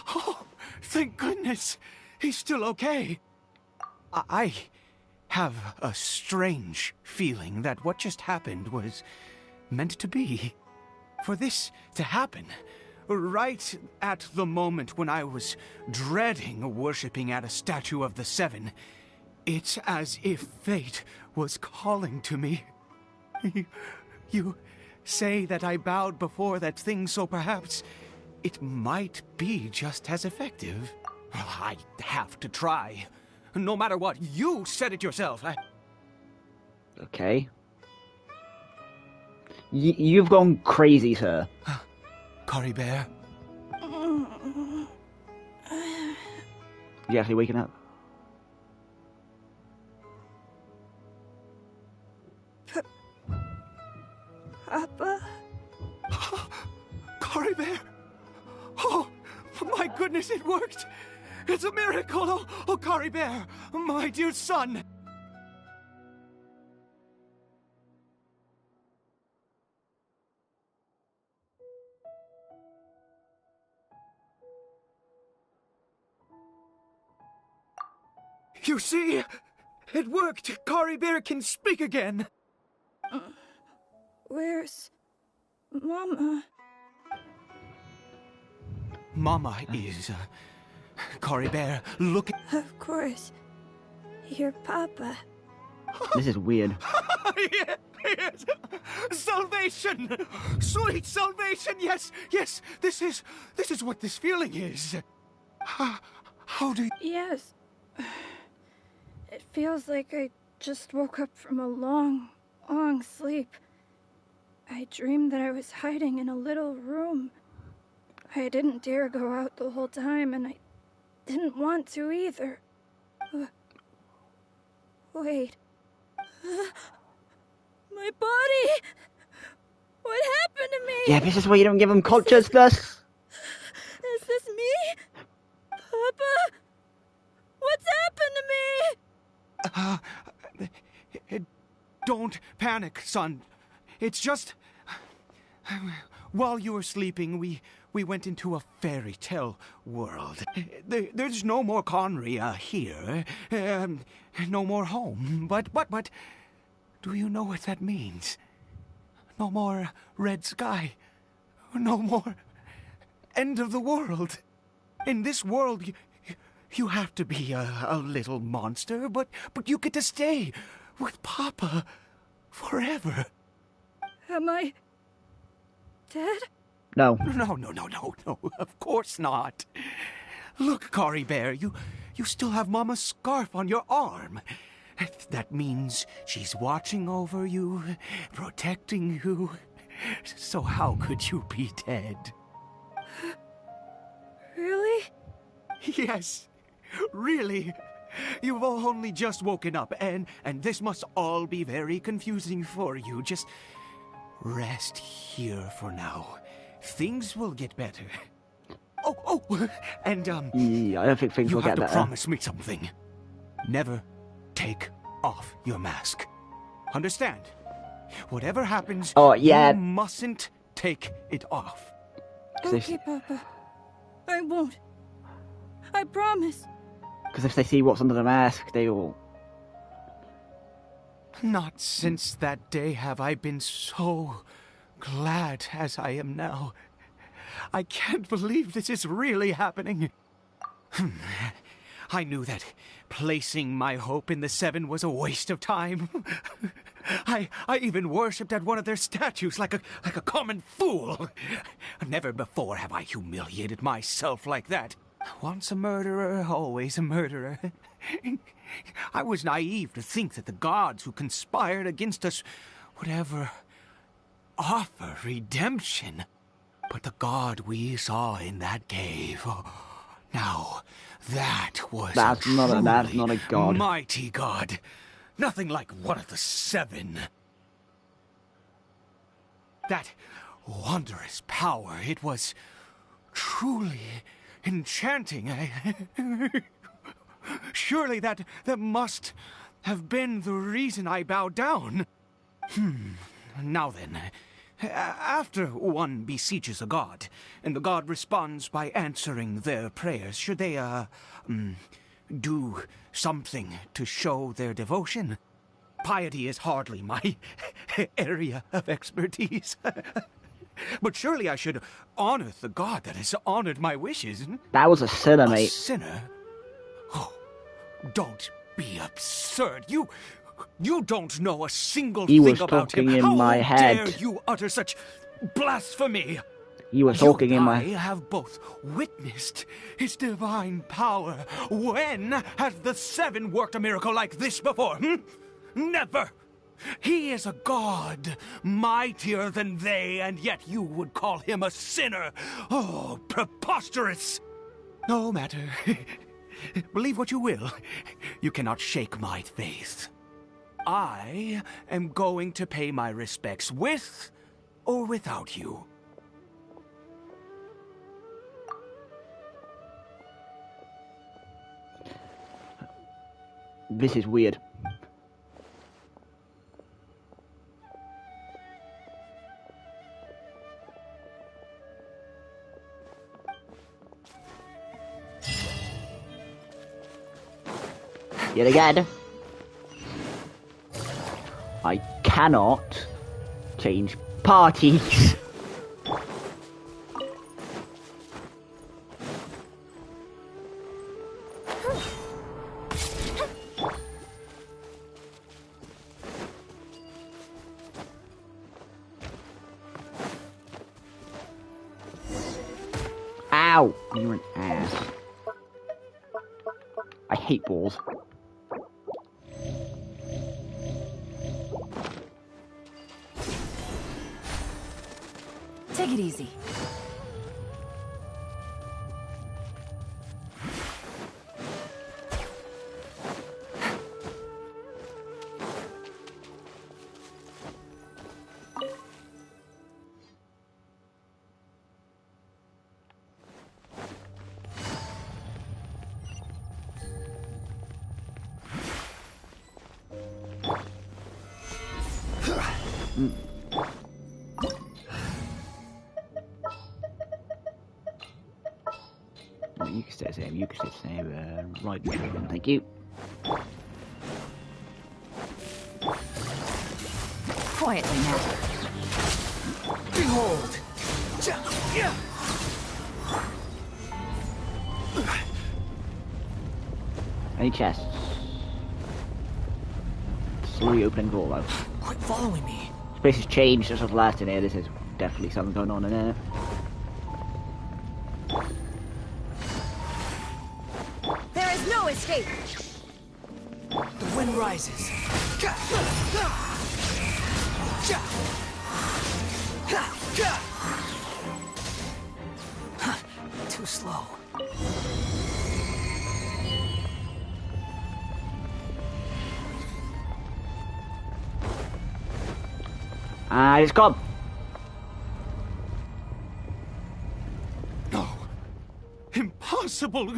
Oh, thank goodness! He's still okay. I have a strange feeling that what just happened was meant to be. For this to happen, right at the moment when I was dreading worshipping at a statue of the Seven, it's as if fate was calling to me. You say that I bowed before that thing, so perhaps it might be just as effective. I have to try. No matter what, you said it yourself. Okay. You've gone crazy, sir. Caribert? You actually waking up? Papa? Caribert! Oh, my goodness, it worked! It's a miracle! Oh, Caribert, my dear son! You see? It worked! Caribert can speak again! Where's Mama? Mama is... Caribert, look at... Of course. Your Papa. This is weird. Yes! Salvation! Sweet salvation! Yes, yes! This is what this feeling is. How do you... Yes. It feels like I just woke up from a long, long sleep. I dreamed that I was hiding in a little room. I didn't dare go out the whole time, and I didn't want to either. Wait. My body! What happened to me? Yeah, this is why you don't give them cultures first. Is this me? Papa? What's happened to me? Don't panic, son. It's just... While you were sleeping, we went into a fairy tale world. There's no more Conria here. No more home. But, do you know what that means? No more red sky. No more end of the world. In this world, you have to be a little monster, but you get to stay with Papa forever. Am I dead? No. No, of course not. Look, Cory Bear, you still have Mama's scarf on your arm. That means she's watching over you, protecting you. So how could you be dead? Really? Yes, really. You've only just woken up, and this must all be very confusing for you. Just rest here for now. Things will get better. Oh, and Yeah, I don't think things will get better. You have to promise me something. Never take off your mask. Understand? Whatever happens, yeah. You mustn't take it off. Okay, Papa. I won't. I promise. Because if they see what's under the mask, they will... Not since that day have I been so glad as I am now. I can't believe this is really happening. I knew that placing my hope in the Seven was a waste of time. I even worshipped at one of their statues like a common fool. Never before have I humiliated myself like that. Once a murderer, always a murderer. I was naive to think that the gods who conspired against us would ever offer redemption. But the god we saw in that cave, now that was that's not a god. Mighty god. Nothing like one of the Seven. That wondrous power, it was truly enchanting. Surely that must have been the reason I bowed down. Now then, after one beseeches a god, and the god responds by answering their prayers, should they, do something to show their devotion? Piety is hardly my area of expertise. But surely I should honor the god that has honored my wishes. That was a sinner, A mate. sinner? Oh, don't be absurd. You don't know a single He thing was about him. talking in How my head. dare you utter such blasphemy? He was talking You in and my... I have both witnessed his divine power. When has the Seven worked a miracle like this before? Never! He is a god, mightier than they, and yet you would call him a sinner. Oh, preposterous! No matter. Believe what you will. You cannot shake my faith. I am going to pay my respects with or without you. This is weird. Yet again, I cannot change parties. Ow! You're an ass. I hate balls. Take it easy. stay the same. You can stay the same. Right, thank you. Quietly now. Behold! Any chests? Slowly opening door though. Quit following me. Space has changed since I was last in here. This is definitely something going on in there. There is no escape. The wind rises. Too slow. It's gone. No. Impossible.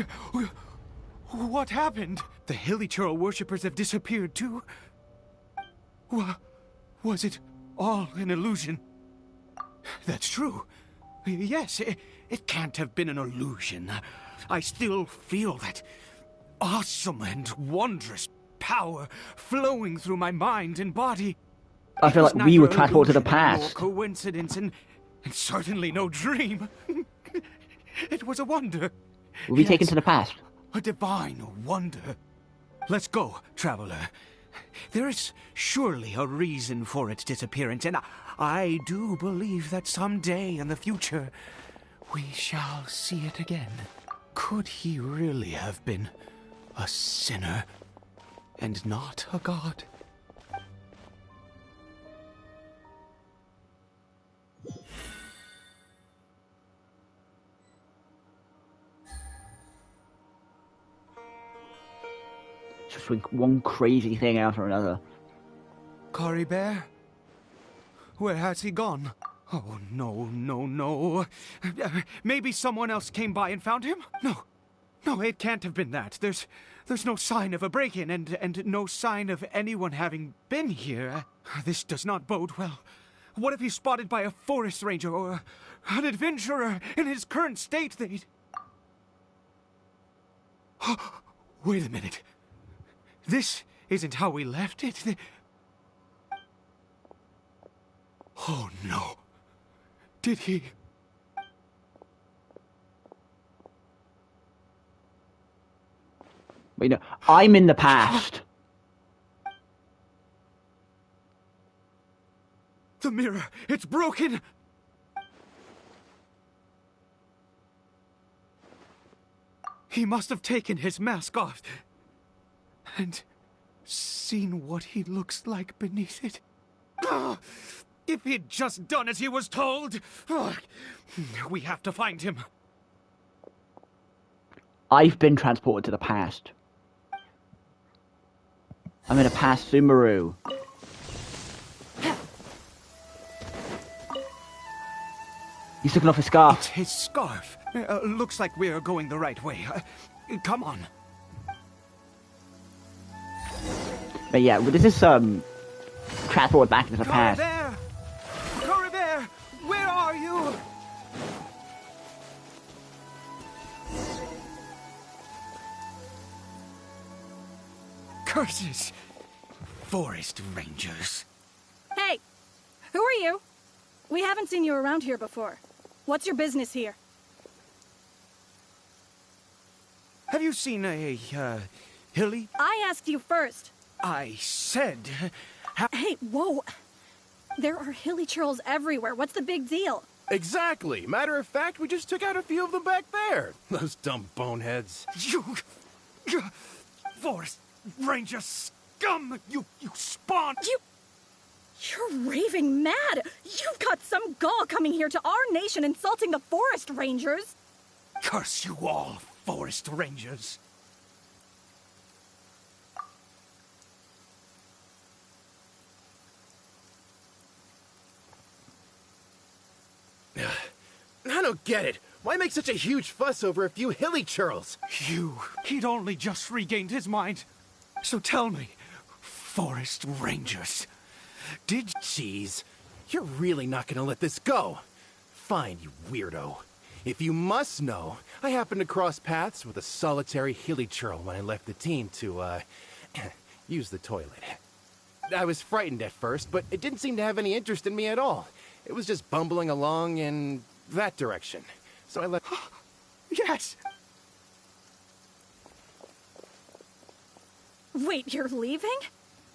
What happened? The Hilly-Churl worshippers have disappeared too? Was it all an illusion? That's true. Yes, it can't have been an illusion. I still feel that awesome and wondrous power flowing through my mind and body. I feel like we were transported to the It was neither illusion past. nor coincidence, and certainly no dream. It was a wonder. We'll be taken Yes, to the past. a divine wonder. Let's go, traveler. There is surely a reason for its disappearance, and I do believe that someday in the future we shall see it again. Could he really have been a sinner and not a god? Just one crazy thing after another. Cory Bear? Where has he gone? Oh, no. Maybe someone else came by and found him? No, it can't have been that. There's no sign of a break-in and no sign of anyone having been here. This does not bode well. What if he's spotted by a forest ranger or an adventurer in his current state? They'd... Wait a minute. This isn't how we left it. Oh, no. Did he... Wait, no. I'm in the past. The mirror! It's broken! He must have taken his mask off and seen what he looks like beneath it. Ah, if he'd just done as he was told! Ah, we have to find him. I've been transported to the past. I'm in a past Sumeru. He's looking off his scarf. It's his scarf. Looks like we're going the right way. Come on. But yeah, this is transport back into the Cory past. Bear! Cory Bear! Where are you? Curses! Forest rangers. Hey! Who are you? We haven't seen you around here before. What's your business here? Have you seen a, hilly? I asked you first. I said... Hey, whoa! There are Hilly-Churls everywhere. What's the big deal? Exactly. Matter of fact, we just took out a few of them back there. Those dumb boneheads. You forest ranger scum! You spawn! You're raving mad! You've got some gall coming here to our nation insulting the forest rangers! Curse you all, forest rangers! I don't get it. Why make such a huge fuss over a few Hilly-Churls? He'd only just regained his mind. So tell me, forest rangers, Jeez, you're really not gonna let this go. Fine, you weirdo. If you must know, I happened to cross paths with a solitary hilly churl when I left the team to, use the toilet. I was frightened at first, but it didn't seem to have any interest in me at all. It was just bumbling along in that direction. So I left... Yes! Wait, you're leaving?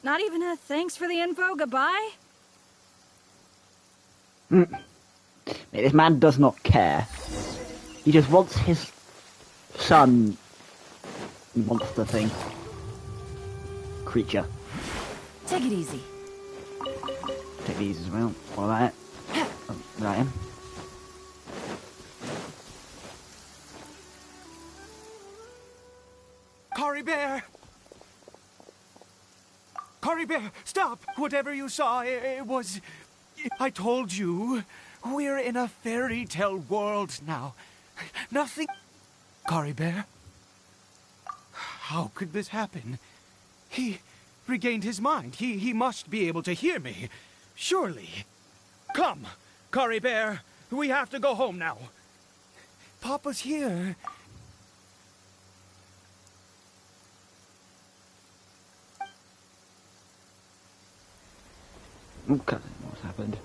Not even a thanks for the info, goodbye? This man does not care. He just wants his son monster thing. Creature. Take it easy. Take these as well. What about it? Oh, right in. Cory Bear! Cory Bear, stop! Whatever you saw, it was... I told you, we're in a fairy tale world now. Nothing... Cory Bear? How could this happen? He regained his mind. He must be able to hear me. Surely. Come, Cory Bear. We have to go home now. Papa's here. Okay, what's happened?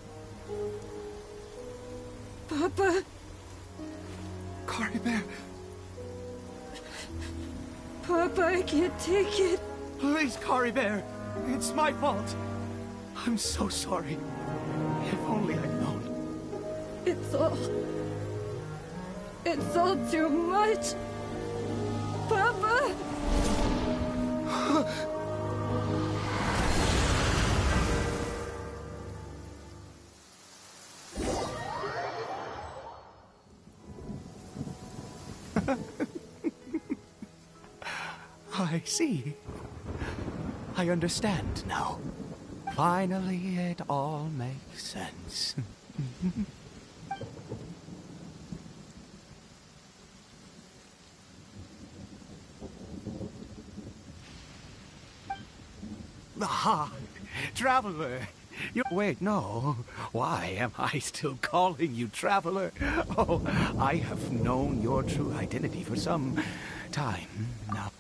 Papa? Cory Bear. Papa, I can't take it. Please, Cory Bear. It's my fault. I'm so sorry. If only I'd known. It's all too much. Papa! I see. I understand now. Finally, it all makes sense. Aha! Traveler! Wait, no. Why am I still calling you Traveler? Oh, I have known your true identity for some time now.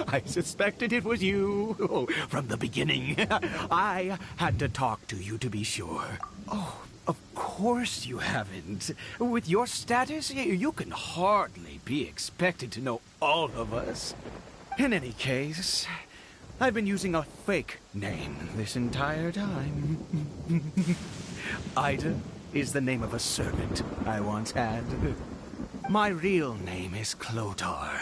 I suspected it was you from the beginning. I had to talk to you to be sure. Oh, of course you haven't. With your status, you can hardly be expected to know all of us. In any case, I've been using a fake name this entire time. Ida is the name of a servant I once had. My real name is Clotar.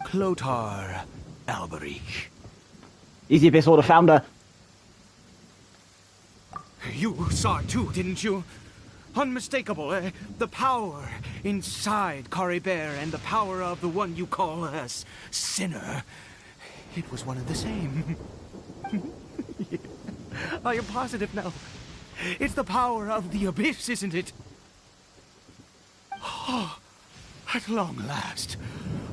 Clotar Alberic. He's the Abyss Order founder. You saw it too, didn't you? Unmistakable, the power inside Cory Bear and the power of the one you call a sinner. It was one and the same. I am positive now. It's the power of the Abyss, isn't it? Oh, at long last,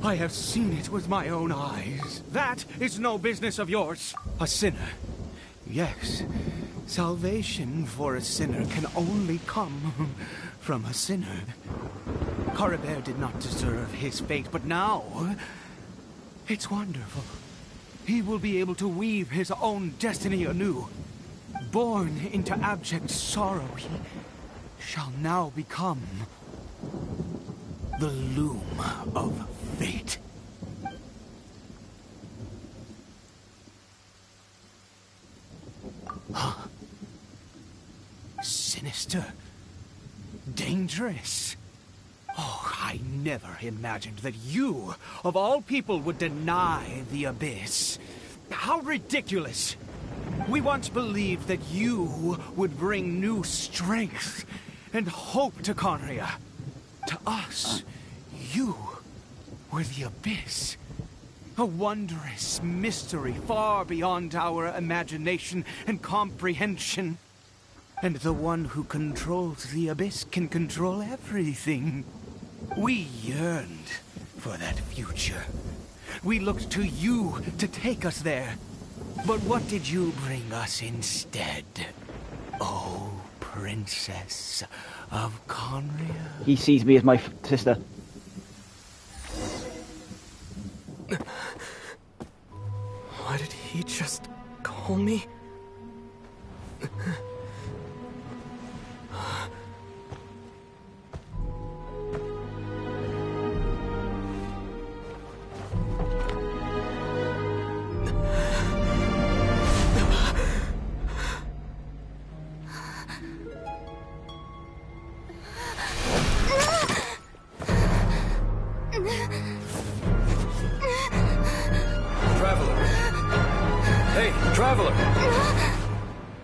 I have seen it with my own eyes. That is no business of yours. A sinner. Yes, salvation for a sinner can only come from a sinner. Cory Bear did not deserve his fate, but now, it's wonderful. He will be able to weave his own destiny anew. Born into abject sorrow, he shall now become the loom of fate. Huh? Sinister. Dangerous. Oh, I never imagined that you, of all people, would deny the Abyss. How ridiculous! We once believed that you would bring new strength and hope to Conria. To us, you were the Abyss. A wondrous mystery far beyond our imagination and comprehension. And the one who controls the Abyss can control everything. We yearned for that future. We looked to you to take us there. But what did you bring us instead? Oh, Princess of Conria. He sees me as my sister. Why did he just call me?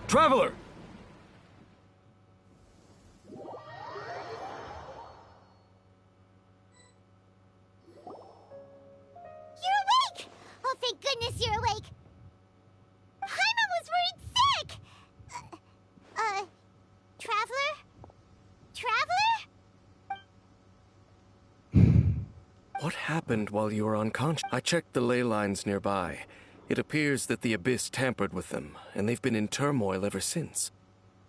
Traveler! You're awake! Oh, thank goodness you're awake! Paimon was worried sick! Traveler? Traveler? What happened while you were unconscious? I checked the ley lines nearby. It appears that the Abyss tampered with them, and they've been in turmoil ever since.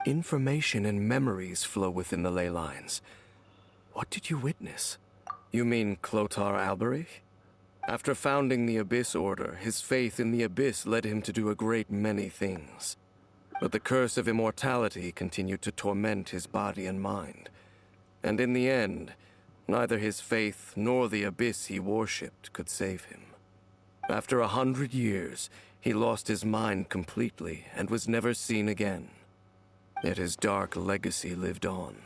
Information and memories flow within the ley lines. What did you witness? You mean Clotar Alberich? After founding the Abyss Order, his faith in the Abyss led him to do a great many things. But the curse of immortality continued to torment his body and mind. And in the end, neither his faith nor the Abyss he worshipped could save him. After 100 years, he lost his mind completely and was never seen again. Yet his dark legacy lived on.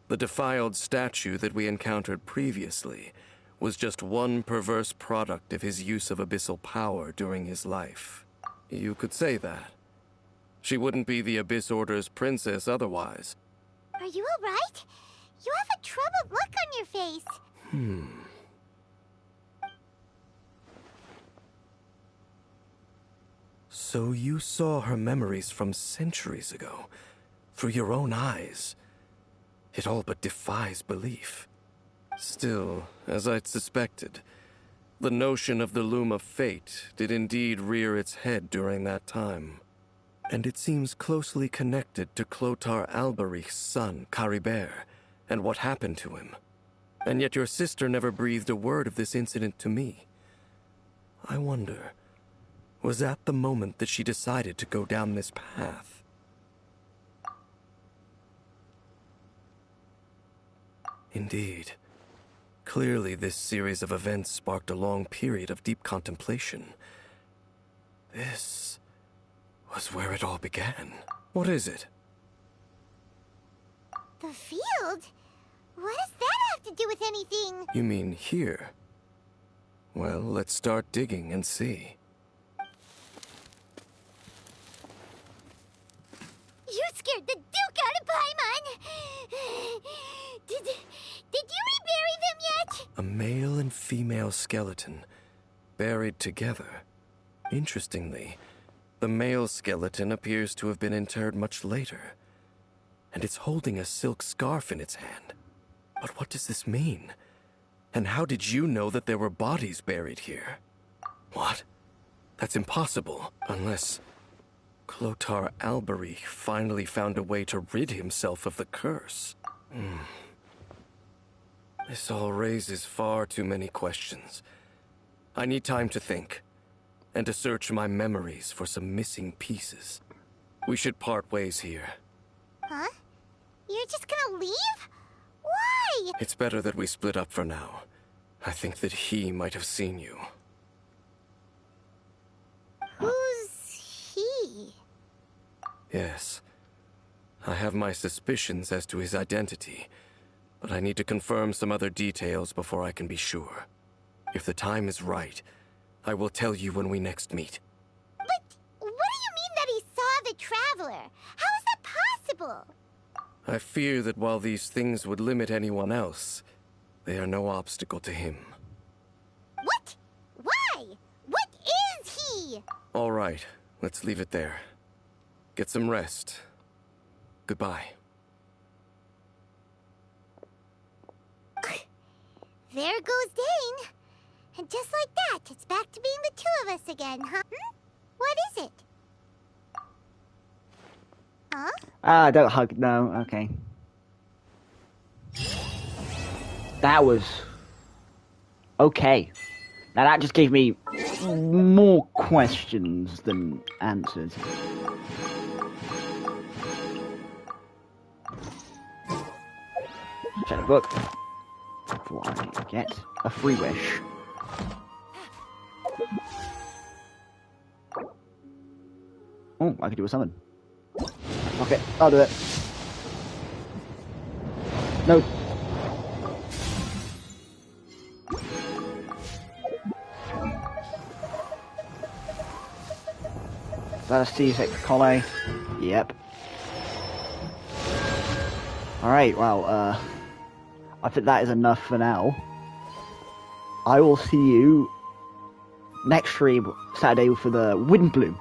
The defiled statue that we encountered previously was just one perverse product of his use of abyssal power during his life. You could say that. She wouldn't be the Abyss Order's princess otherwise. Are you alright? You have a troubled look on your face. So you saw her memories from centuries ago, through your own eyes. It all but defies belief. Still, as I'd suspected, the notion of the Loom of Fate did indeed rear its head during that time. And it seems closely connected to Clotar Alberich's son, Caribert, and what happened to him. And yet your sister never breathed a word of this incident to me. I wonder, was that the moment that she decided to go down this path? Indeed. Clearly, this series of events sparked a long period of deep contemplation. This was where it all began. What is it? The field? What does that have to do with anything? You mean here? Well, let's start digging and see. You scared the Duke out of Paimon! Did you rebury them yet? A male and female skeleton, buried together. Interestingly, the male skeleton appears to have been interred much later, and it's holding a silk scarf in its hand. But what does this mean? And how did you know that there were bodies buried here? What? That's impossible, unless Clotar Alberich finally found a way to rid himself of the curse. This all raises far too many questions. I need time to think, and to search my memories for some missing pieces. We should part ways here. Huh? You're just gonna leave? Why? It's better that we split up for now. I think that he might have seen you. Who's he? Yes. I have my suspicions as to his identity, but I need to confirm some other details before I can be sure. If the time is right, I will tell you when we next meet. But what do you mean that he saw the Traveler? How is that possible? I fear that while these things would limit anyone else, they are no obstacle to him. What? Why? What is he? All right, let's leave it there. Get some rest. Goodbye. There goes Dane. And just like that, it's back to being the two of us again, huh? What is it? Huh? Ah, don't hug. No, okay. That was okay. Now that just gave me more questions than answers. Check the book before I get a free wish. Oh, I could do a summon. Okay, I'll do it. No. Is that a C6 Colle? Yep. Alright, well, I think that is enough for now. I will see you next stream, Saturday, for the Windbloom.